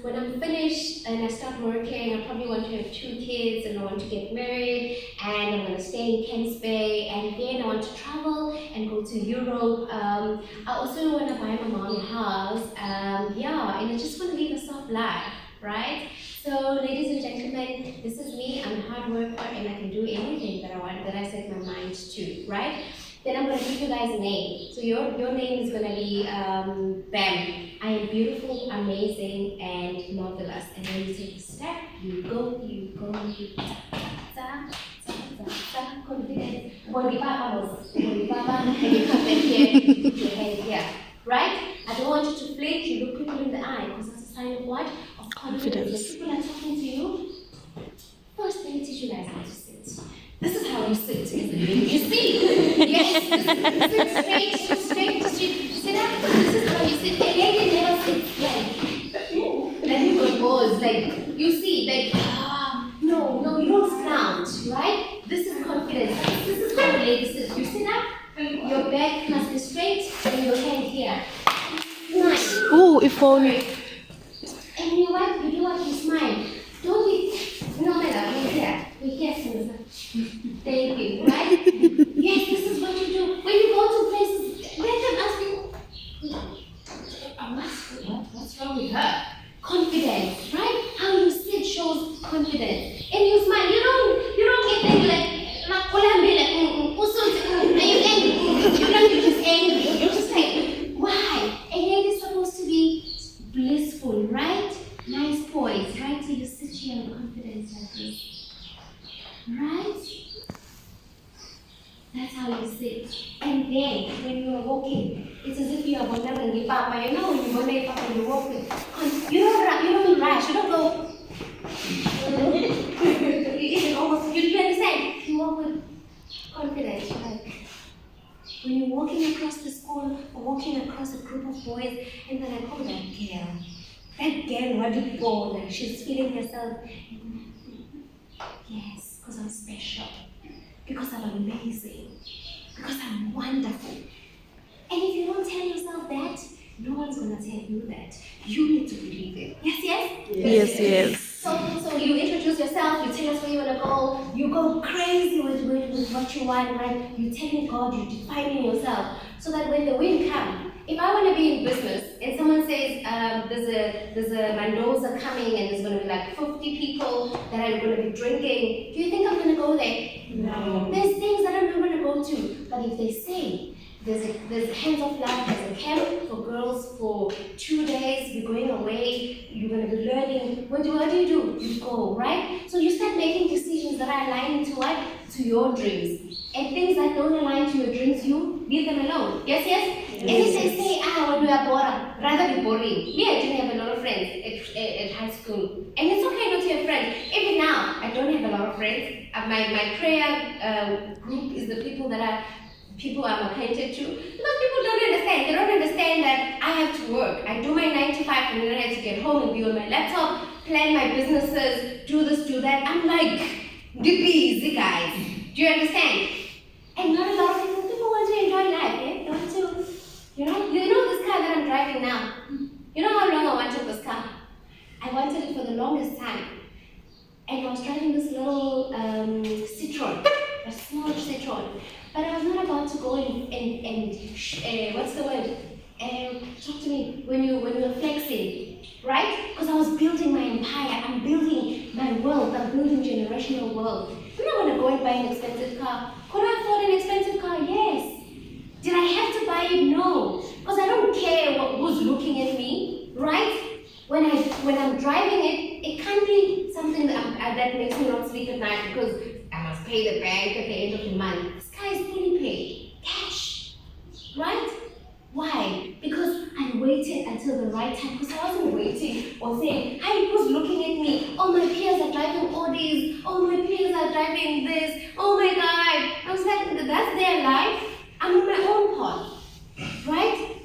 When I'm finished and I start working, I probably want to have 2 kids, and I want to get married, and I'm going to stay in Kents Bay, and then I want to travel and go to Europe. I also want to buy my mom a house. And I just want to live a soft life, right? So, ladies and gentlemen, this is me. I'm a hard worker, and I can do anything that I want, that I set my mind to, right? Then I'm going to give you guys a name. So your name is going to be Bam. I am beautiful, amazing, and marvelous. And then you take a step, you go, confident. And you come back here, put your hand here. Right? I don't want you to flinch, you look people in the eye, because that's a sign of what? Of confidence. When people are talking to you, first let me teach you guys how to sit. This is how you sit, isn't it? You see? Yes, sit straight. Sit up. This is how you sit. A lady never sits like, then you go pose, like, you see, like, no, you don't slouch, right? This is confidence. This is how a lady sits. You sit up, your back must be straight, and your hand here. Nice.
Oh, if only.
And you what? You do what? You smile. Don't be, no matter, we're here, Susan. Thank you, right? Yes, this is what you do. When you go to places, let them ask you, what's wrong with her? Confidence, right? How you sit shows confidence. And you smile. You don't get there like, are you angry? You're just angry. You're just like, why? A lady's supposed to be blissful, right? Nice poise, right? So you sit here with confidence like this. Right? That's how you sit. And then, when you are walking, it's as if you are vulnerable. Papa, you know when you vulnerable, Papa, you walk with. You don't rush. You don't go. You understand? You walk with confidence. Like when you're walking across the school or walking across a group of boys, and then I call that girl. That girl, what do you call? Like she's feeling herself. Yes, because I'm special. Because I'm amazing. because I'm wonderful. And if you don't tell yourself that, no one's gonna tell you that. You need to believe it. Yes, yes?
Yes.
So you introduce yourself, you tell us where you wanna go, you go crazy with what you want, right? You telling God, you're defining yourself. So that when the wind comes, if I wanna be in business and someone says there's a Mendoza coming and there's gonna be like 50 people that are gonna be drinking, do you think I'm gonna go there?
No.
There's things that I'm not gonna go to. But if they say there's Hands of Love, there's a camp for girls for 2 days, we're going away, you're going to be learning. What do you do? You go, right? So you start making decisions that are aligning to what? To your dreams. And things that don't align to your dreams, you leave them alone. Yes, yes? And if they say, when we are bored, rather be boring. Me, I didn't have a lot of friends at high school. And it's okay not to have friends. Even now, I don't have a lot of friends. My prayer group is the people I'm acquainted to, because people don't understand. They don't understand that I have to work. I do my 9 to 5 and then I have to get home and be on my laptop, plan my businesses, do this, do that. I'm like, be busy, guys. Do you understand? And not a lot of people want to enjoy life, eh? They want to, you know this car that I'm driving now. You know how long I wanted this car? I wanted it for the longest time. And I was driving this little Citroen, a small Citroen. But I was not about to go and what's the word? Talk to me when you're flexing, right? Because I was building my empire, I'm building my wealth, I'm building generational wealth. I'm not gonna go and buy an expensive car. Could I afford an expensive car? Yes. Did I have to buy it? No. Because I don't care who's looking at me, right? When I'm driving it, it can't be something that makes me not sleep at night because I must pay the bank at the end of the month. This car is fully paid, cash, right? Why? Because I waited until the right time, because I wasn't waiting or saying, hi, who's looking at me? Oh, my peers are driving Audis. Oh, my peers are driving this. Oh my God. I was like, that's their life. I'm on my own path, right?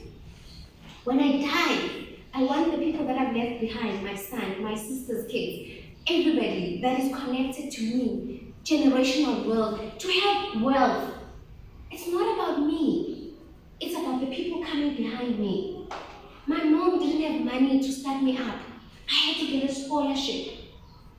When I die, I want the people that I've left behind, my son, my sister's kids, everybody that is connected to me, generational wealth, to have wealth. It's not about me. It's about the people coming behind me. My mom didn't have money to start me up. I had to get a scholarship,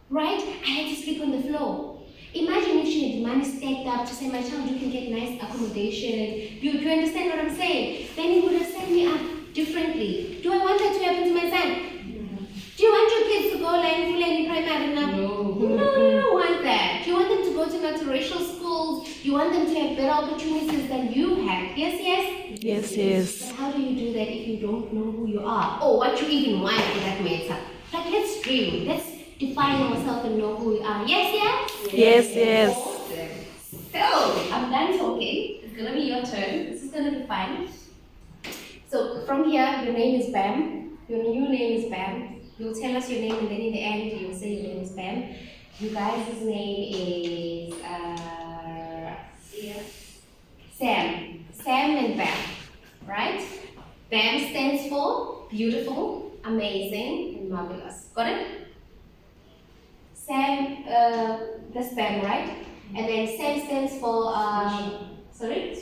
right? I had to sleep on the floor. Imagine if she had money stacked up to say, my child, you can get nice accommodation. Do you understand what I'm saying? Then it would have set me up differently. Do I want that to happen to my son? Do you want your kids to go like mfuleni primary now?
No.
No, you don't want that. You want them to go to multiracial schools. You want them to have better opportunities than you had. Yes, yes?
Yes.
But how do you do that if you don't know who you are? Or what you even want for that matter? Like, let's dream. Let's define ourselves and know who we are. Yes?
Yes.
Awesome. So, I'm done talking. It's gonna be your turn. This is gonna be fun. So, from here, your name is Bam. Your new name is Bam. You'll tell us your name and then in the end, you'll say your name is Bam. You guys' name is Sam. Sam and Bam, right? Bam stands for beautiful, amazing, and marvelous. Got it? Sam, that's Bam, right? And then Sam stands for, sorry?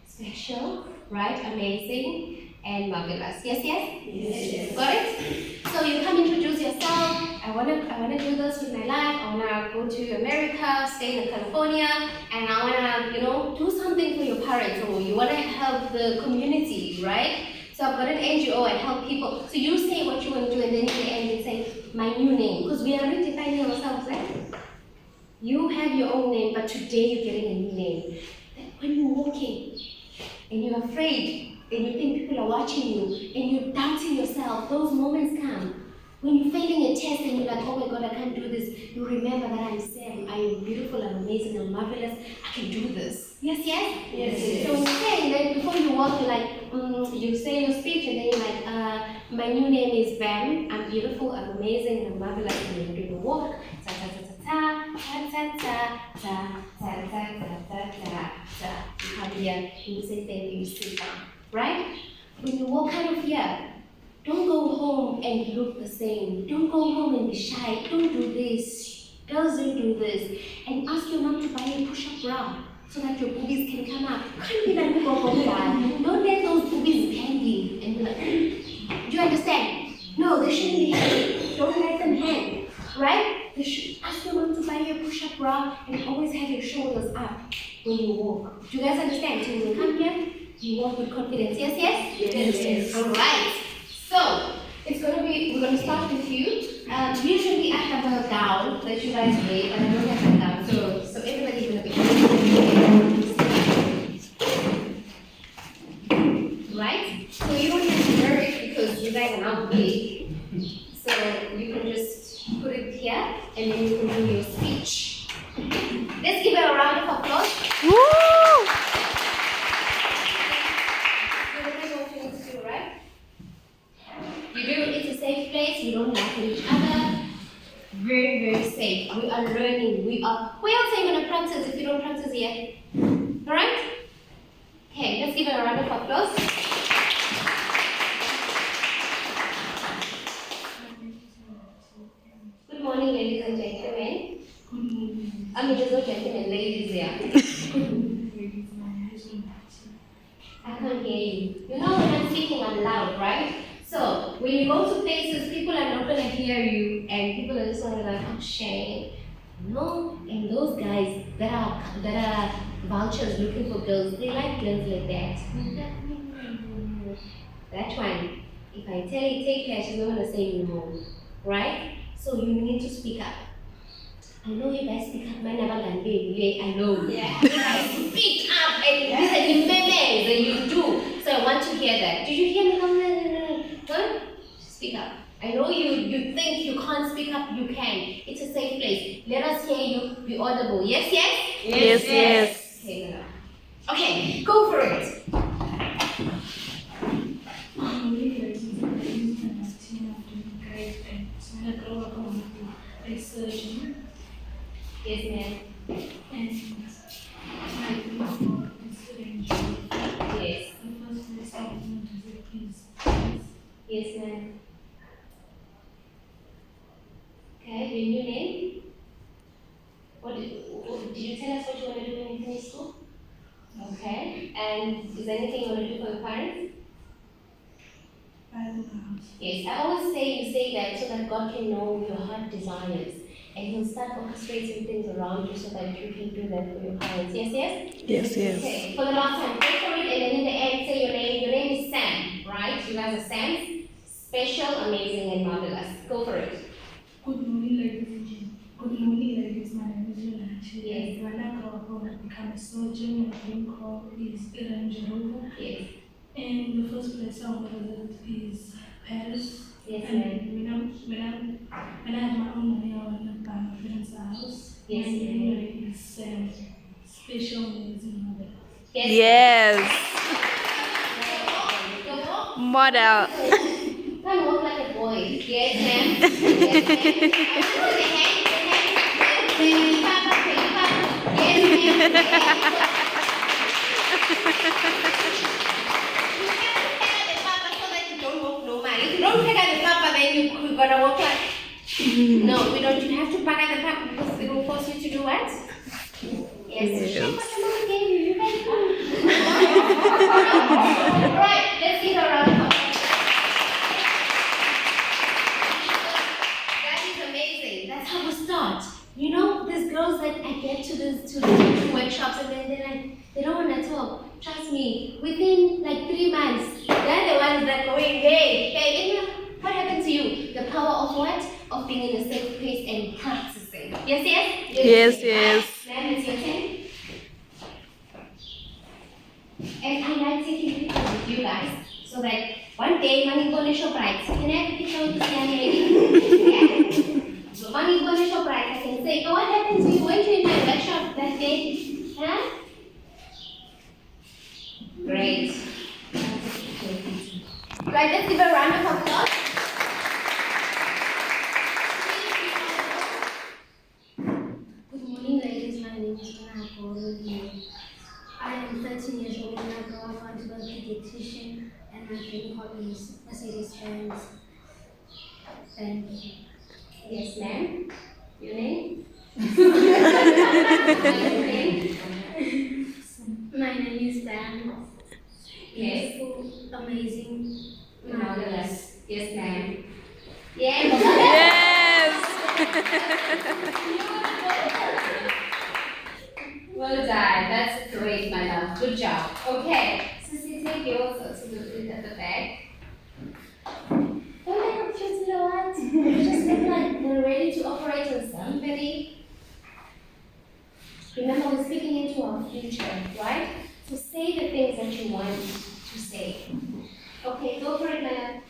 Special, right? Amazing and marvelous. Yes? Got it? So you come introduce yourself. I wanna do this with my life. I wanna go to America, stay in California, and I wanna, do something for your parents, or you wanna help the community, right? So I've got an NGO, I help people. So you say what you want to do, and then in the end you say my new name, because we are redefining ourselves, right? You have your own name, but today you're getting a new name. When you're walking and you're afraid, and you think people are watching you, and you're doubting yourself, those moments come. When you're failing a test and you're like, oh my God, I can't do this, you remember that I'm Sam, I am beautiful, I'm amazing, I'm marvelous, I can do this. Yes? So when you say, then before you walk, you're like, you say your speech, and then you're like, my new name is Bam, I'm beautiful, I'm amazing, I'm marvelous, and you're doing a walk, ta ta ta ta ta ta ta ta ta ta ta ta ta. You come here, and you say thank you, you sit down, right? When you walk out of here, don't go home and look the same. Don't go home and be shy. Don't do this. Girls don't do this. And ask your mom to buy a push-up bra. so that your boobies can come up. Can't be like, don't let those boobies hanging and be like, do you understand? No, they shouldn't be hanging. Don't let them hang, right? You should ask your mom to buy you a push-up bra and always have your shoulders up when you walk. Do you guys understand? So when you come here, you walk with confidence. Yes, yes?
Yes.
All right. So, we're gonna start with you. Usually I have a gown that you guys wear, but I don't have a gown. So everybody's gonna be right? So you don't have to wear it because you guys are now big. So you can just put it here and then you can do your speech. Let's give it a round of applause.
Woo!
You don't know what you need to do, right? You do, it's a safe place, we don't laugh at each other. Very, very safe. We are learning. We also going to practice if you don't practice yet. Alright? Okay, let's give it a round of applause. Good morning, ladies and gentlemen. I mean, there's no gentlemen, ladies here. I can't hear you. You know when I'm speaking, I'm loud, right? So when you go to places, people are not gonna hear you, and people are just gonna be like, "Oh, shame." No, and those guys that are vultures looking for girls, they like girls like that. That one, if I tell you take her, she's not gonna say no, right? So you need to speak up. I know you guys speak up, man. I know. Yeah. You guys speak up, and these are the memes that you do. So I want to hear that. Did you hear me? Huh? Speak up. I know you think you can't speak up. You can. It's a safe place. Let us hear you. Be audible. Yes, yes.
Yes, yes.
Okay, no. Okay, go for it.
A surgeon
Yes, ma'am.
and my uniform is syringe.
Yes.
The first place I want to visit is
Yes, ma'am. Okay, your new name? Did you tell us what you want to do when you finish school? Okay. And is there anything you want to do for your parents?
Bible house.
Yes, I always say you say that so that God can know your heart desires and He'll start orchestrating things around you so that you can do that for your parents. Yes, yes?
Yes, yes.
Okay, for the last time, pray for it and then in the end say your name. Your name is Sam, right? You guys are Sam. Special, amazing, and marvelous. Go for it.
Good morning, ladies and gentlemen. Good morning, ladies. My name is Yolanda.
Yes.
When I grow up, I want to become a surgeon. My dream car is Range Rover.
Yes.
And the first place I want to visit is Paris.
Yes,
And
ma'am.
when I have my own money, I want to buy my friend's house.
Yes,
And
ma'am.
anyway, it's special, amazing mother.
Yes.
Go.
Model.
Don't walk like a boy. Yes, ma'am. Yes, ma'am. I want to say the hand. Papa. Yes, ma'am. If you don't pick out the papa, then you're gonna walk like. No, we don't. You have to pick out the papa because it will force you to do what? Yes. Check what the mama gave you. You guys come. Right. Let's give her a round of applause. That is amazing. That's how we start. You know, there's girls that I get to the workshops and then they're like, they don't want to talk. Trust me, within like 3 months, they're the ones that going, hey, what happened to you? The power of what? Of being in a safe place and practicing. Yes, yes?
Yes, yes.
Ma'am, it's your turn. And I like taking pictures with you guys so that one day, money going to show bright. Can I have a picture with this young lady? Yeah. So money going to show bright. I can say, oh, what happened to you? Weren't you in my workshop that day? Huh? Great. Right, let's give a round of applause.
Good morning, ladies. My name is Mona. I am 13 years old and I grow up want to be a pediatrician and my dream car is Mercedes Benz. Thank you.
Yes, ma'am. Your name? Your name? job. Okay. Sissy, take yours to at the back. Don't they look cute, you know what? They just look like they're ready to operate on somebody. Remember, we're speaking into our future, right? So say the things that you want to say. Okay, go for it, Nana.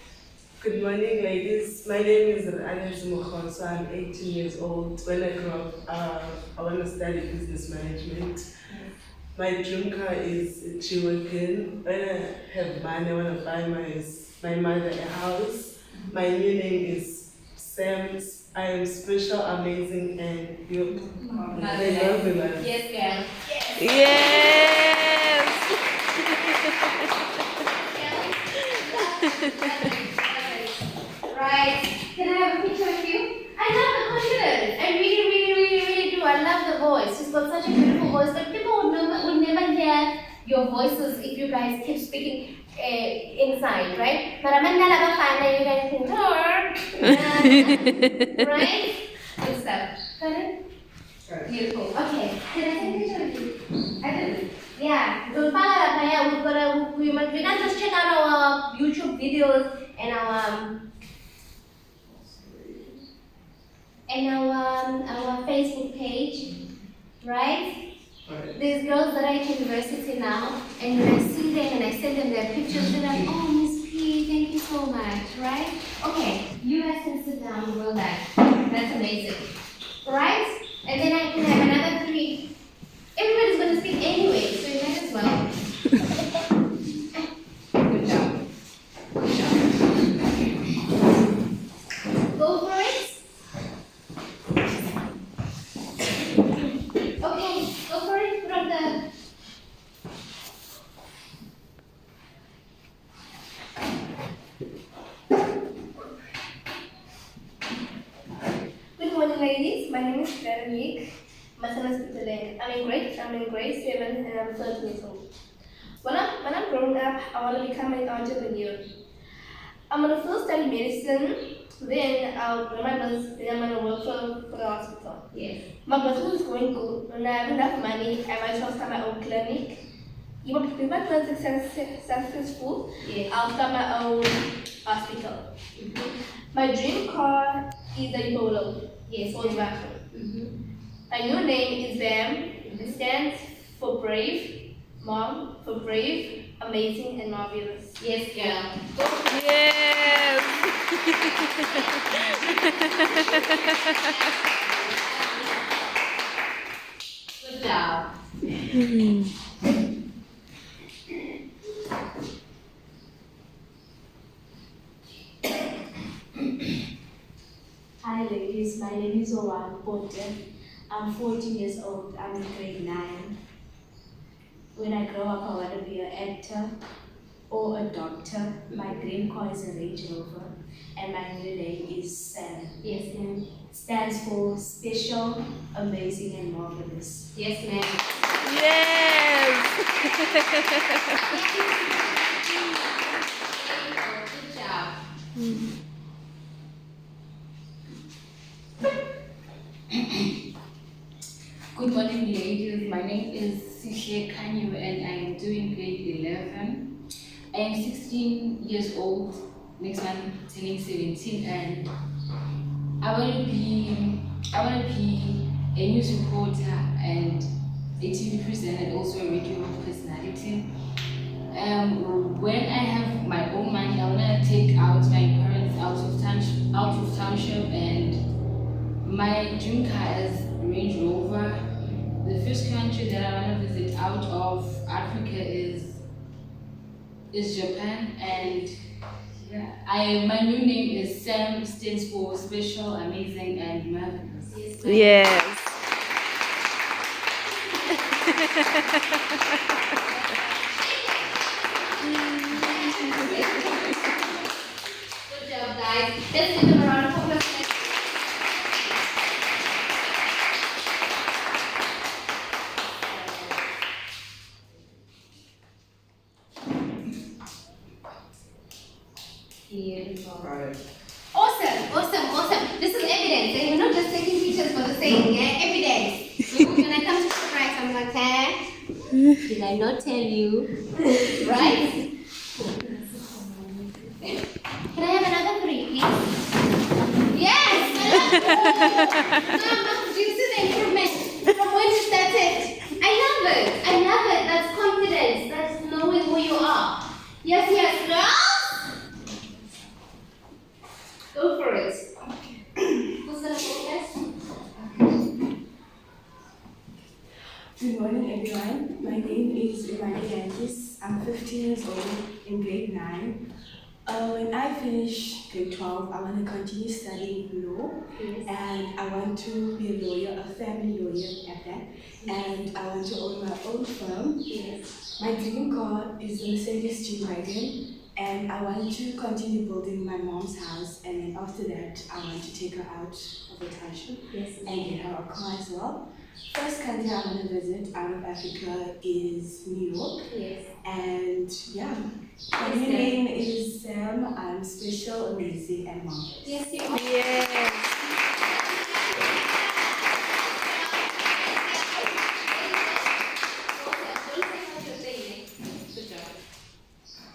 Good morning, ladies. My name is Anish Mukhon, so I'm 18 years old. When I grew up, I want to study business management. My dream car is a G-Wagon. When I have money, I want to buy my mother a house. My new name is Sam. I am special, amazing, and you. I love you, man.
Yes, girl.
Yes.
Right. Can I have a picture of you? I love the confidence. I really, really, really, really do. I love the voice. She's got such a beautiful voice, but people would never hear your voices if you guys keep speaking inside, right? But I'm not fine. You guys can talk. Right? Good stuff. Got it? Beautiful. Okay. Can I take a picture of you? I didn't. Yeah. So we can just check out our YouTube videos and our Facebook page, right?
Right.
There's girls that are at university now, and when I see them and I send them their pictures, they're like, oh, Miss P, thank you so much, right? Okay, you guys can sit down, well done. That's amazing, right? And then I can have another 3. Everybody's going to speak anyway, so you might as well. Good job. Good job. Go for it. Okay, go for it. Put on the.
Good morning, ladies. My name is Veronique. My son is Peter. I'm in grade 7 and I'm 13 years old. When I'm growing up, I want to become an entrepreneur. I'm going to first study medicine, then I'll run my business, then I'm going to work for the hospital.
Yes.
My business is going good. When I have enough money, I might as well start my own clinic. If my plan is successful,
Yes.
I'll start my own hospital. My dream car is a Polo.
Yes.
Volkswagen. My new name is BAM. It stands for brave, mom, for brave, amazing, and marvelous.
Yes, girl.
Yes.
Good job.
Hi ladies, my name is Owan Pote. I'm 14 years old. I'm in grade 9. When I grow up, I want to be an actor or a doctor. My dream car is a Range Rover, and my new name is Sam.
Yes, ma'am.
It stands for special, amazing, and marvelous.
Yes, ma'am.
Yes.
Good job.
Good morning, ladies. My name is Sishe Kanyu and I am doing grade 11. I am 16 years old, next month turning 17, and I want to be a news reporter and a TV presenter and also a radio personality. When I have my own money, I want to take out my parents out of township, and my dream car is Range Rover. The first country that I want to visit out of Africa is Japan, and my new name is Sam, stands for special, amazing, and marvelous.
Yes.
Good job, guys. Let's give them a round of applause. Beautiful.
Right.
Awesome. This is evidence, and we're not just taking pictures for the sake, yeah? Evidence. When I come to the right, I'm like, Did I not tell you? Right? Can I have another three, please? Yes! Mama, do you see the improvement from when you started? I love it. I love it. That's confidence. That's knowing who you are. Yes, yes, girls. Go for it. Who's gonna go first?
Good morning, everyone. My name is Imani. I'm 15 years old in grade 9. When I finish grade 12, I want to continue studying law, and I want to be a lawyer, a family lawyer at that, and I want to own my own firm. My dream car is a Mercedes G-Wagon, and I want to continue building my mom's house, and then after that, I want to take her out of the township and get her a car as well. First country I want to visit out of Africa is New York. And yeah, my new name is Sam. I'm special, amazing, and marvelous.
Yes, you are.
Yes.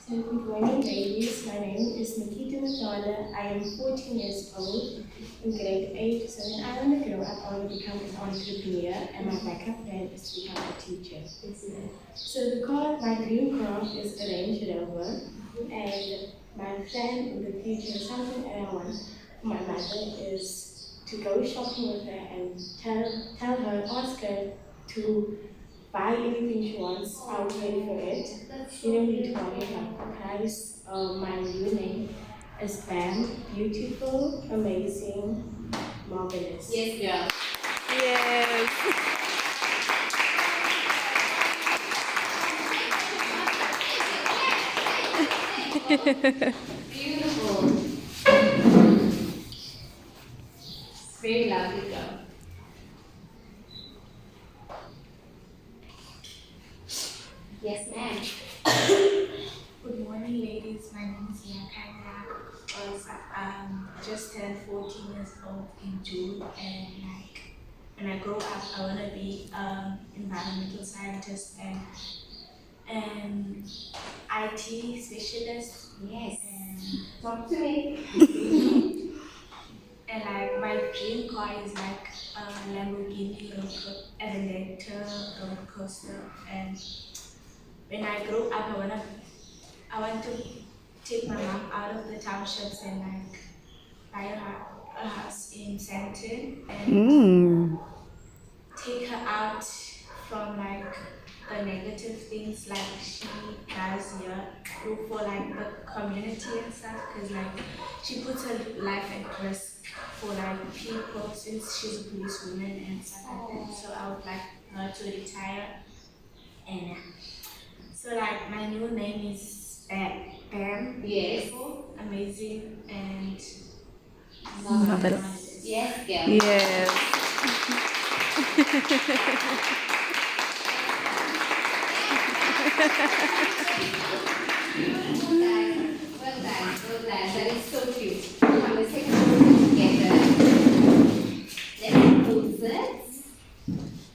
So good morning, ladies. My name is Nikita Mathala. I am 14 years old in grade 8. So when I want to grow up, I want to become an entrepreneur, and my backup plan is to become a teacher. So my dream car is a Range Rover, and my plan in the future, something I want for my mother is to go shopping with her and tell her, ask her to buy anything she wants. I'll pay for it. You don't need to worry about the price. My new name is Bam. Beautiful, amazing, marvelous.
Yes, girl.
Yes.
Beautiful. Very lovely girl. Yes, ma'am.
Good morning, ladies. My name is Yakaya. Just turned 14 years old in June, and when I grow up, I want to be environmental scientist and IT specialist.
Yes.
And
Talk to me.
and my dream car is a Lamborghini Aventador roller coaster. And when I grow up, I want to take my mom out of the townships and buy a house in Santon and take her out from the negative things she does here, look for the community and stuff, because she puts her life at risk for people since she's a policewoman and stuff like that. So I would like her to retire, and so my new name is Bam.
Yes.
Beautiful, amazing, and
Marvelous.
Yes, girl.
Yes.
Well done. Well done. Well done. That is so cute. Come, let's take a photo together. Let's pose it.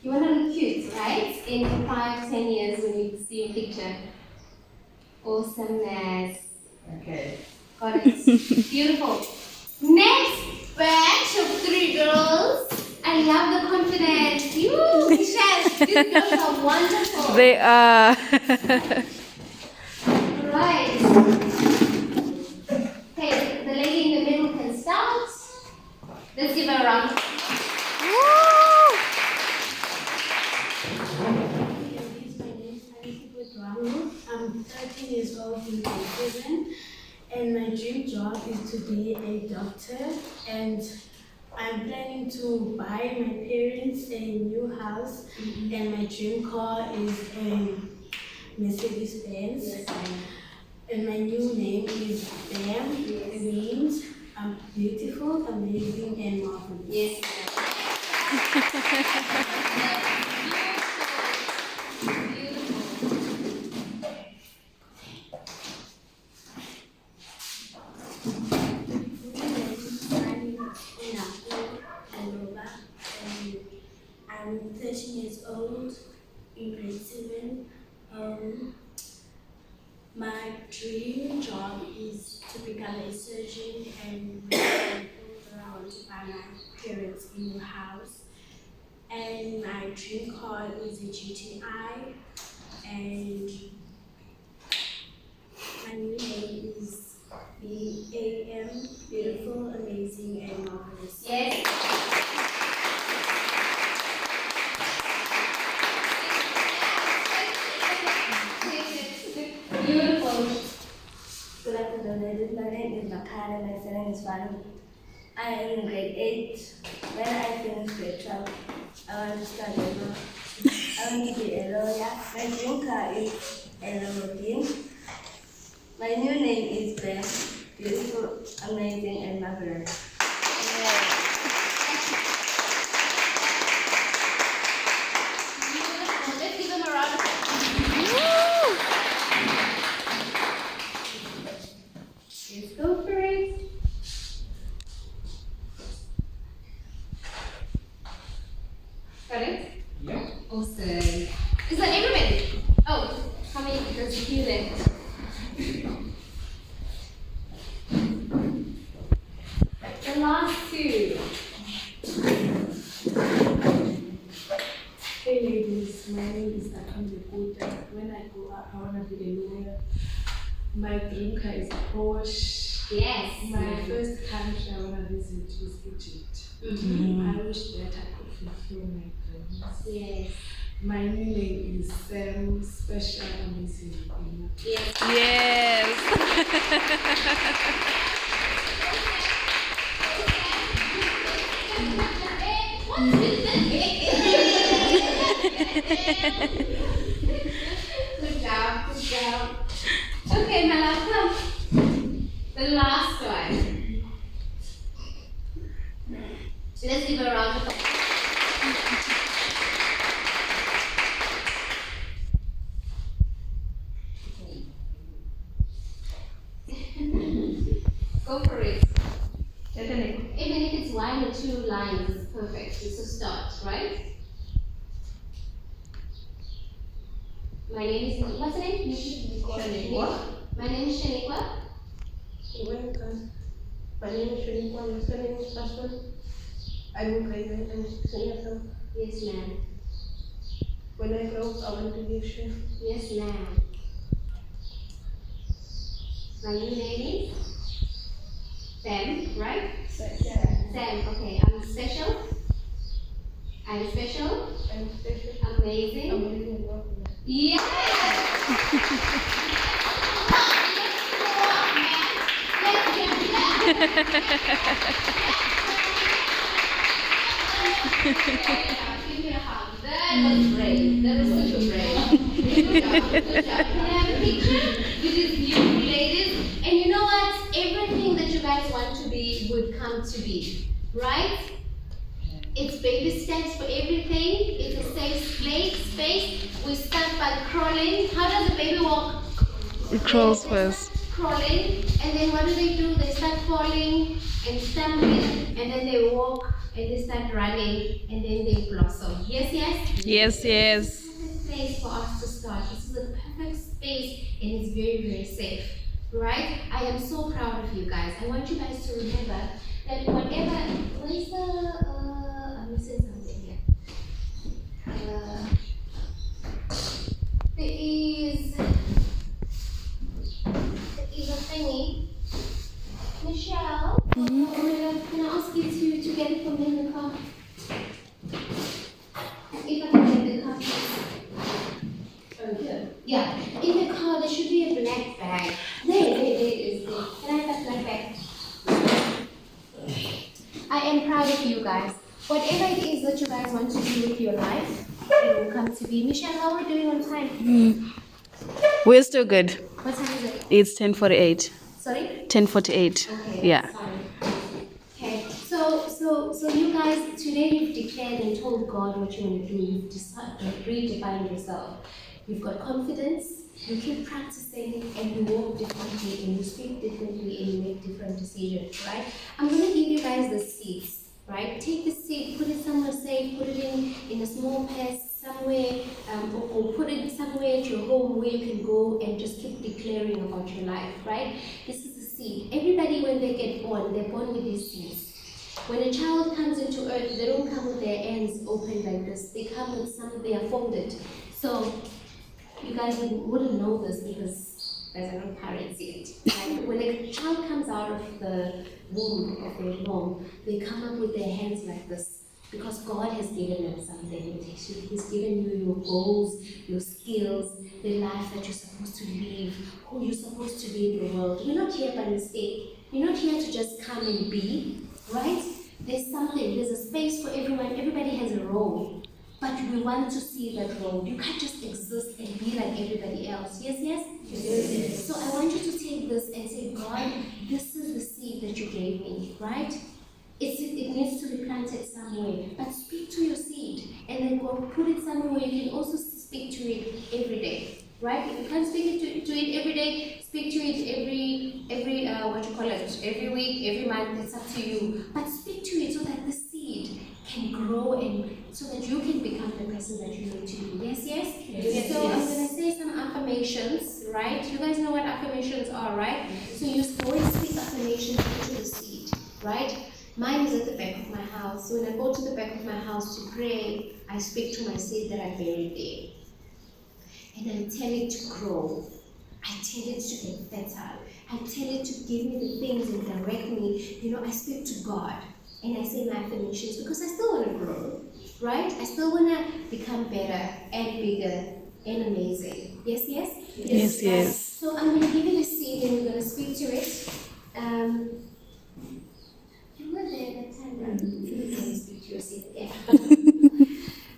You want to look cute, right? In 5, 10 years when you see a picture. Awesomeness.
Okay.
Got it. Beautiful. Next batch of 3 girls. I love the confidence. You, Michelle, these girls are wonderful.
They are.
Right. Okay, the lady in the middle can start. Let's give her a round.
Ladies, my name is Alicia Dwamo. I'm 13 years old in prison, and my dream job is to be a doctor. And I'm planning to buy my parents a new house, and my dream car is a Mercedes Benz. And my new name is Bam. It means I'm beautiful, amazing, and marvelous.
Yes.
I'm 13 years old
in grade 7. My dream job is to become a surgeon and bring people around to buy my parents a new house. And my dream car is a GTI. And my new name is BAM, beautiful, amazing, and marvelous.
Yes. Beautiful.
Good afternoon, ladies. My name is Makana and my surname is Fani. I am in grade 8. When I finish grade 12, I want to study law. I want to be a lawyer. My dream car is a Lamborghini. My new name is Ben, beautiful, amazing, and marvelous.
Beautiful. Let's give them a round of applause. Let's go for it. Got it?
Yeah.
Awesome. Is that everybody? Oh, how many? There's a few left. The last two.
Hey ladies, my name is Akambe Kuta. When I grow up, I want to be a lawyer. My dream car is a Porsche.
Yes.
My first country I want to visit is Egypt. I wish that I could fulfill my dreams.
Yes.
My new name is Sam, special, amazing.
Yes.
Yes.
Good job, good job. Okay, my love, come. The last one. Let's give a round of applause. Go for it. Even if it's 1 or 2 lines, it's perfect. It's a start, right? My name is, what's your name?
Shaniqua.
My name is Shaniqua.
Welcome. My name is Shaniqua. My surname is Aswan. I'm in grade 9 and yourself.
Yes, ma'am.
When I grow up, I want to be a chef.
Yes, ma'am. My new name is Sam, right? Sam, okay. I'm special. I'm special.
I'm special.
Amazing.
Amazing and welcome.
Yes! Give me a hug. That was brave. That was such a brave. Good job. Good job. Can I have a picture with these beautiful ladies? And you know what? Everything that you guys want to be would come to be. Right? It's baby steps for everything. It's a safe space. We start by crawling. How does a baby walk?
It crawls first.
Crawling, and then what do? They start falling and stumbling, and then they walk and they start running, and then they blossom. Yes, yes?
Yes, yes.
Perfect place for us to start. This is a perfect space, and it's very, very safe. Right? I am so proud of you guys. I want you guys to remember that whatever. Where's the? I'm missing something here. There is a thingy. Michelle, can I ask you to get it for me in the car? If I can get the car, please. Oh, here. Yeah, in the car there should be a black bag. There it is. There. Can I have that black bag? I am proud of you guys. Whatever it is that you guys want to do with your life, it will come to be. Michelle, how are we doing on time?
We're still good.
What time is it?
It's 10:48.
Sorry?
10:48.
Okay,
Yeah.
that's fine. Okay, so you guys, today you've declared and told God what you want to do. You've redefined yourself. You've got confidence, you keep practicing, and you walk differently, and you speak differently, and you make different decisions, right? I'm going to give you guys the seeds, right? Take the seed, put it somewhere safe, put it in a small purse somewhere, or put it somewhere at your home where you can go and just keep declaring about your life, right? This is the seed. Everybody, when they get born, they're born with these seeds. When a child comes into earth, they don't come with their hands open like this. They come with they are folded. So you guys wouldn't know this because you guys are not parents yet. Right? When a child comes out of the womb of their mom, they come up with their hands like this. Because God has given them something. He's given you your goals, your skills, the life that you're supposed to live, who you're supposed to be in the world. You're not here by mistake. You're not here to just come and be, right? There's something, there's a space for everyone. Everybody has a role. But we want to see that role. You can't just exist and be like everybody else. Yes, yes? Yes. So I want you to take this and say, God, this is the seed that you gave me, right? It needs to be planted somewhere, but speak to your seed and then go put it somewhere where you can also speak to it every day, right? If you can't speak to it every day, speak to it every every week, every month. It's up to you, but speak to it so that the seed can grow and so that you can become the person that you need to be. Yes, yes. Yes. So I'm gonna say some affirmations, right? You guys know what affirmations are, right? So you go and speak affirmations into the seed, right? Mine is at the back of my house. So when I go to the back of my house to pray, I speak to my seed that I buried there. And I tell it to grow. I tell it to get better. I tell it to give me the things and direct me. You know, I speak to God and I say my affirmations because I still want to grow, right? I still want to become better and bigger and amazing. Yes, yes?
Yes, yes.
So I'm going to give you the seed and we're going to speak to it. You were there that time, right? You can speak to your seed again.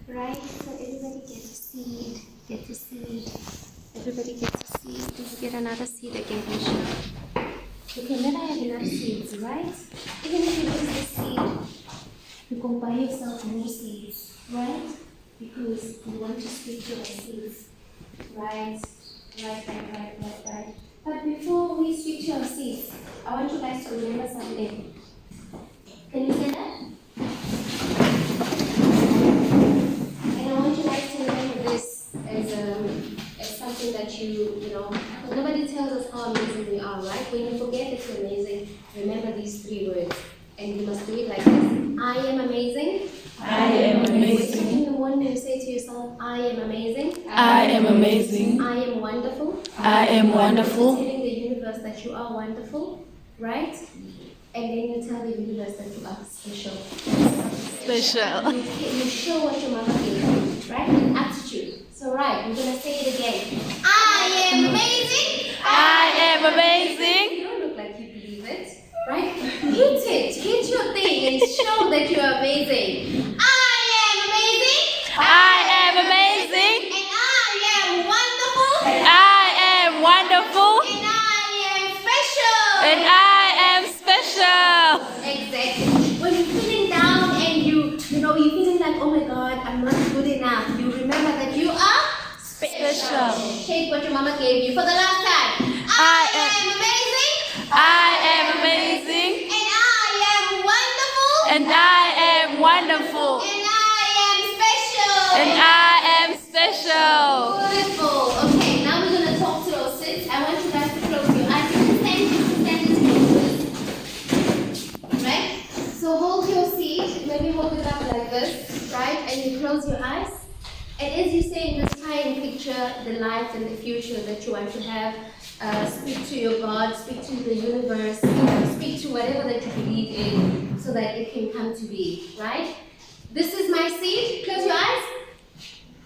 Right? So everybody gets a seed. Get a seed. Everybody gets a seed. Did you get another seed again, Misha? You can never have enough seeds, right? Even if you lose the seed, you go buy yourself more seeds, right? Because you want to speak to the seeds. Right? Right. But before we speak to our seeds, I want you guys to remember something. Can you say that? And I want you guys to remember this as something that you know, nobody tells us how amazing we are, right? When you forget that you're amazing, remember these 3 words. And you must do it like this. I am amazing.
I am amazing.
In the morning you say to yourself, I am amazing.
I am amazing.
I am wonderful.
I am wonderful.
Telling the universe that you are wonderful, right? And then you tell the universe that you are special.
Special.
You show what your mama gave you, right? An attitude. So right, we're gonna say it again. I am amazing.
I am amazing.
You don't look like you believe it, right? Hit your thing and show that you are amazing. I am amazing.
I am amazing.
And I am wonderful.
I am wonderful.
And I am special.
And I am special.
Exactly. When you're feeling down and you're feeling like, oh my God, I'm not good enough. You remember that you are
Special.
Take what your mama gave you for the last time.
I
am amazing.
I am amazing.
And I am wonderful.
And I am wonderful.
And I am special.
And I am special.
Beautiful. Okay, now we're gonna talk to our sits. I want you guys to close your eyes. You can stand together. Right? So hold your seat. Maybe hold it up like this, right? And you close your eyes. And as you say in this time, picture the life and the future that you want to have. Speak to your God, speak to the universe, speak to whatever that you believe in so that it can come to be, right? This is my seed. Close your eyes.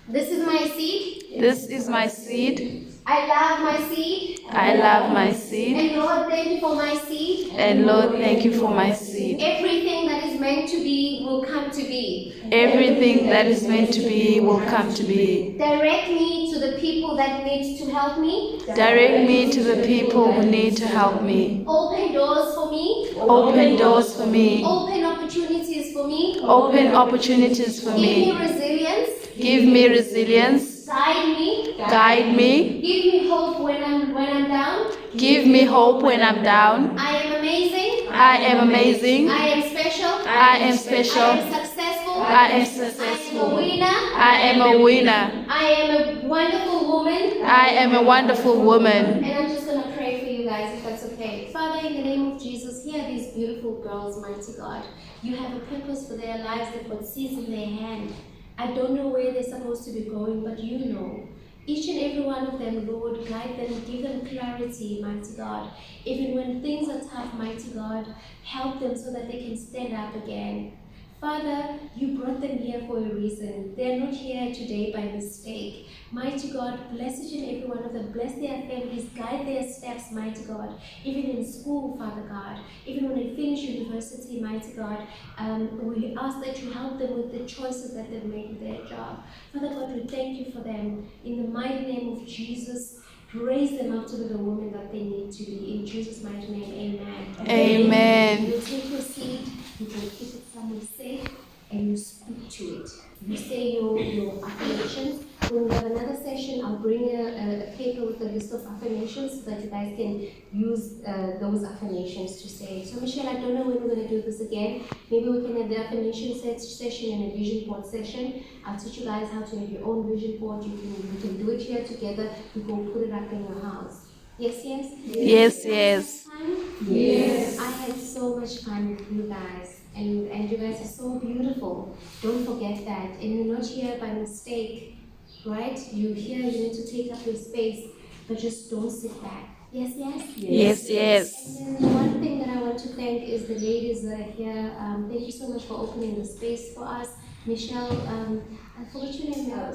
This is my seed.
This is my seed.
I love my seed.
I love my seed.
And Lord, thank you for my seed.
And Lord, thank you for my seed.
Everything that is meant to be will come to be.
Everything that is meant to be will come to be.
Direct me to the people that need to help me.
Direct me to the people who need to help me.
Open doors for me.
Open doors for me.
Open opportunities for me.
Open opportunities for
Give me
me.
resilience.
Give me resilience.
Guide me.
Guide me.
Give me hope when I'm down.
Give me hope when I'm down.
I am amazing.
I am amazing.
I am special.
I am special.
I am successful.
I am
I am a
successful.
winner.
I am a winner.
I am a wonderful woman.
I am a wonderful woman.
And I'm just going to pray for you guys, if that's okay. Father, in the name of Jesus, here are these beautiful girls, mighty God. You have a purpose for their lives that God sees in their hand. I don't know where they're supposed to be going, but you know. Each and every one of them, Lord, guide them, give them clarity, mighty God. Even when things are tough, mighty God, help them so that they can stand up again. Father, you brought them here for a reason. They are not here today by mistake. Mighty God, bless each and every one of them. Bless their families, guide their steps, mighty God. Even in school, Father God. Even when they finish university, mighty God. We ask that you help them with the choices that they've made with their job. Father God, we thank you for them. In the mighty name of Jesus, raise them up to be the woman that they need to be. In Jesus' mighty name, amen.
Amen.
You take your seed, you can keep it somewhere safe, and you speak to it. You say your affirmations. When we have another session, I'll bring a paper with a list of affirmations so that you guys can use those affirmations to say. So Michelle, I don't know when we're going to do this again. Maybe we can have the affirmation session and a vision board session. I'll teach you guys how to have your own vision board. You can do it here together. You can put it up in your house. Yes, yes?
Yes, yes.
Yes. I had so much fun with you guys, and you guys are so beautiful. Don't forget that. And you're not here by mistake, right? You're here, you need to take up your space, but just don't sit back. Yes, yes?
Yes, yes.
And then one thing that I want to thank is the ladies that are here. Thank you so much for opening the space for us. Michelle, I forgot your name now.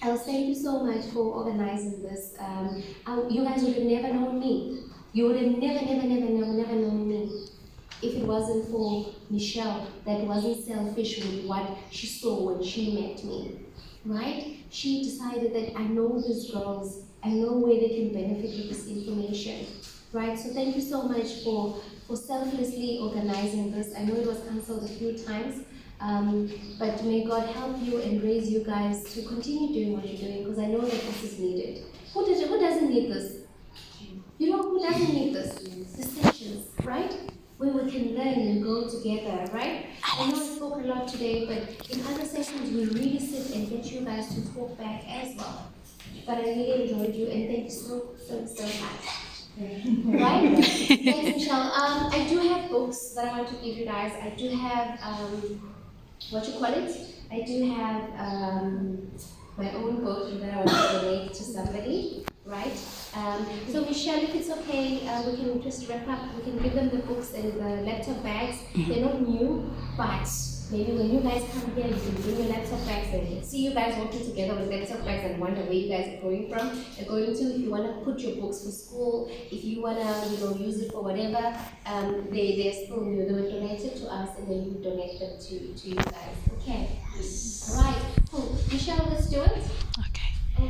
Else, thank you so much for organizing this. You guys would have never known me. You would have never known me if it wasn't for Michelle that wasn't selfish with what she saw when she met me. Right? She decided that I know these girls, I know where they can benefit with this information. Right? So thank you so much for selflessly organizing this. I know it was cancelled a few times. But may God help you and raise you guys to continue doing what you're doing, because I know that this is needed. Who doesn't need this? You know who doesn't need this? The sessions, right? Where we can learn and grow together, right? I know I spoke a lot today, but in other sessions we really sit and get you guys to talk back as well. But I really enjoyed you, and thank you so much. Right? Thanks, Michelle. I do have books that I want to give you guys. I do have what you call it? I do have my own book that I want to donate to somebody, right? So Michelle, if it's okay, we can just wrap up. We can give them the books and the laptop bags. They're not new, but maybe when you guys come here, you can bring your laptop bags and see you guys walking together with laptop bags and wonder where you guys are going from. You're going to, if you want to put your books for school, if you want to, use it for whatever, they're still new. They were donated to us, and then we donate them to you guys. Okay. All right. Cool. Michelle, let's do it.
Okay.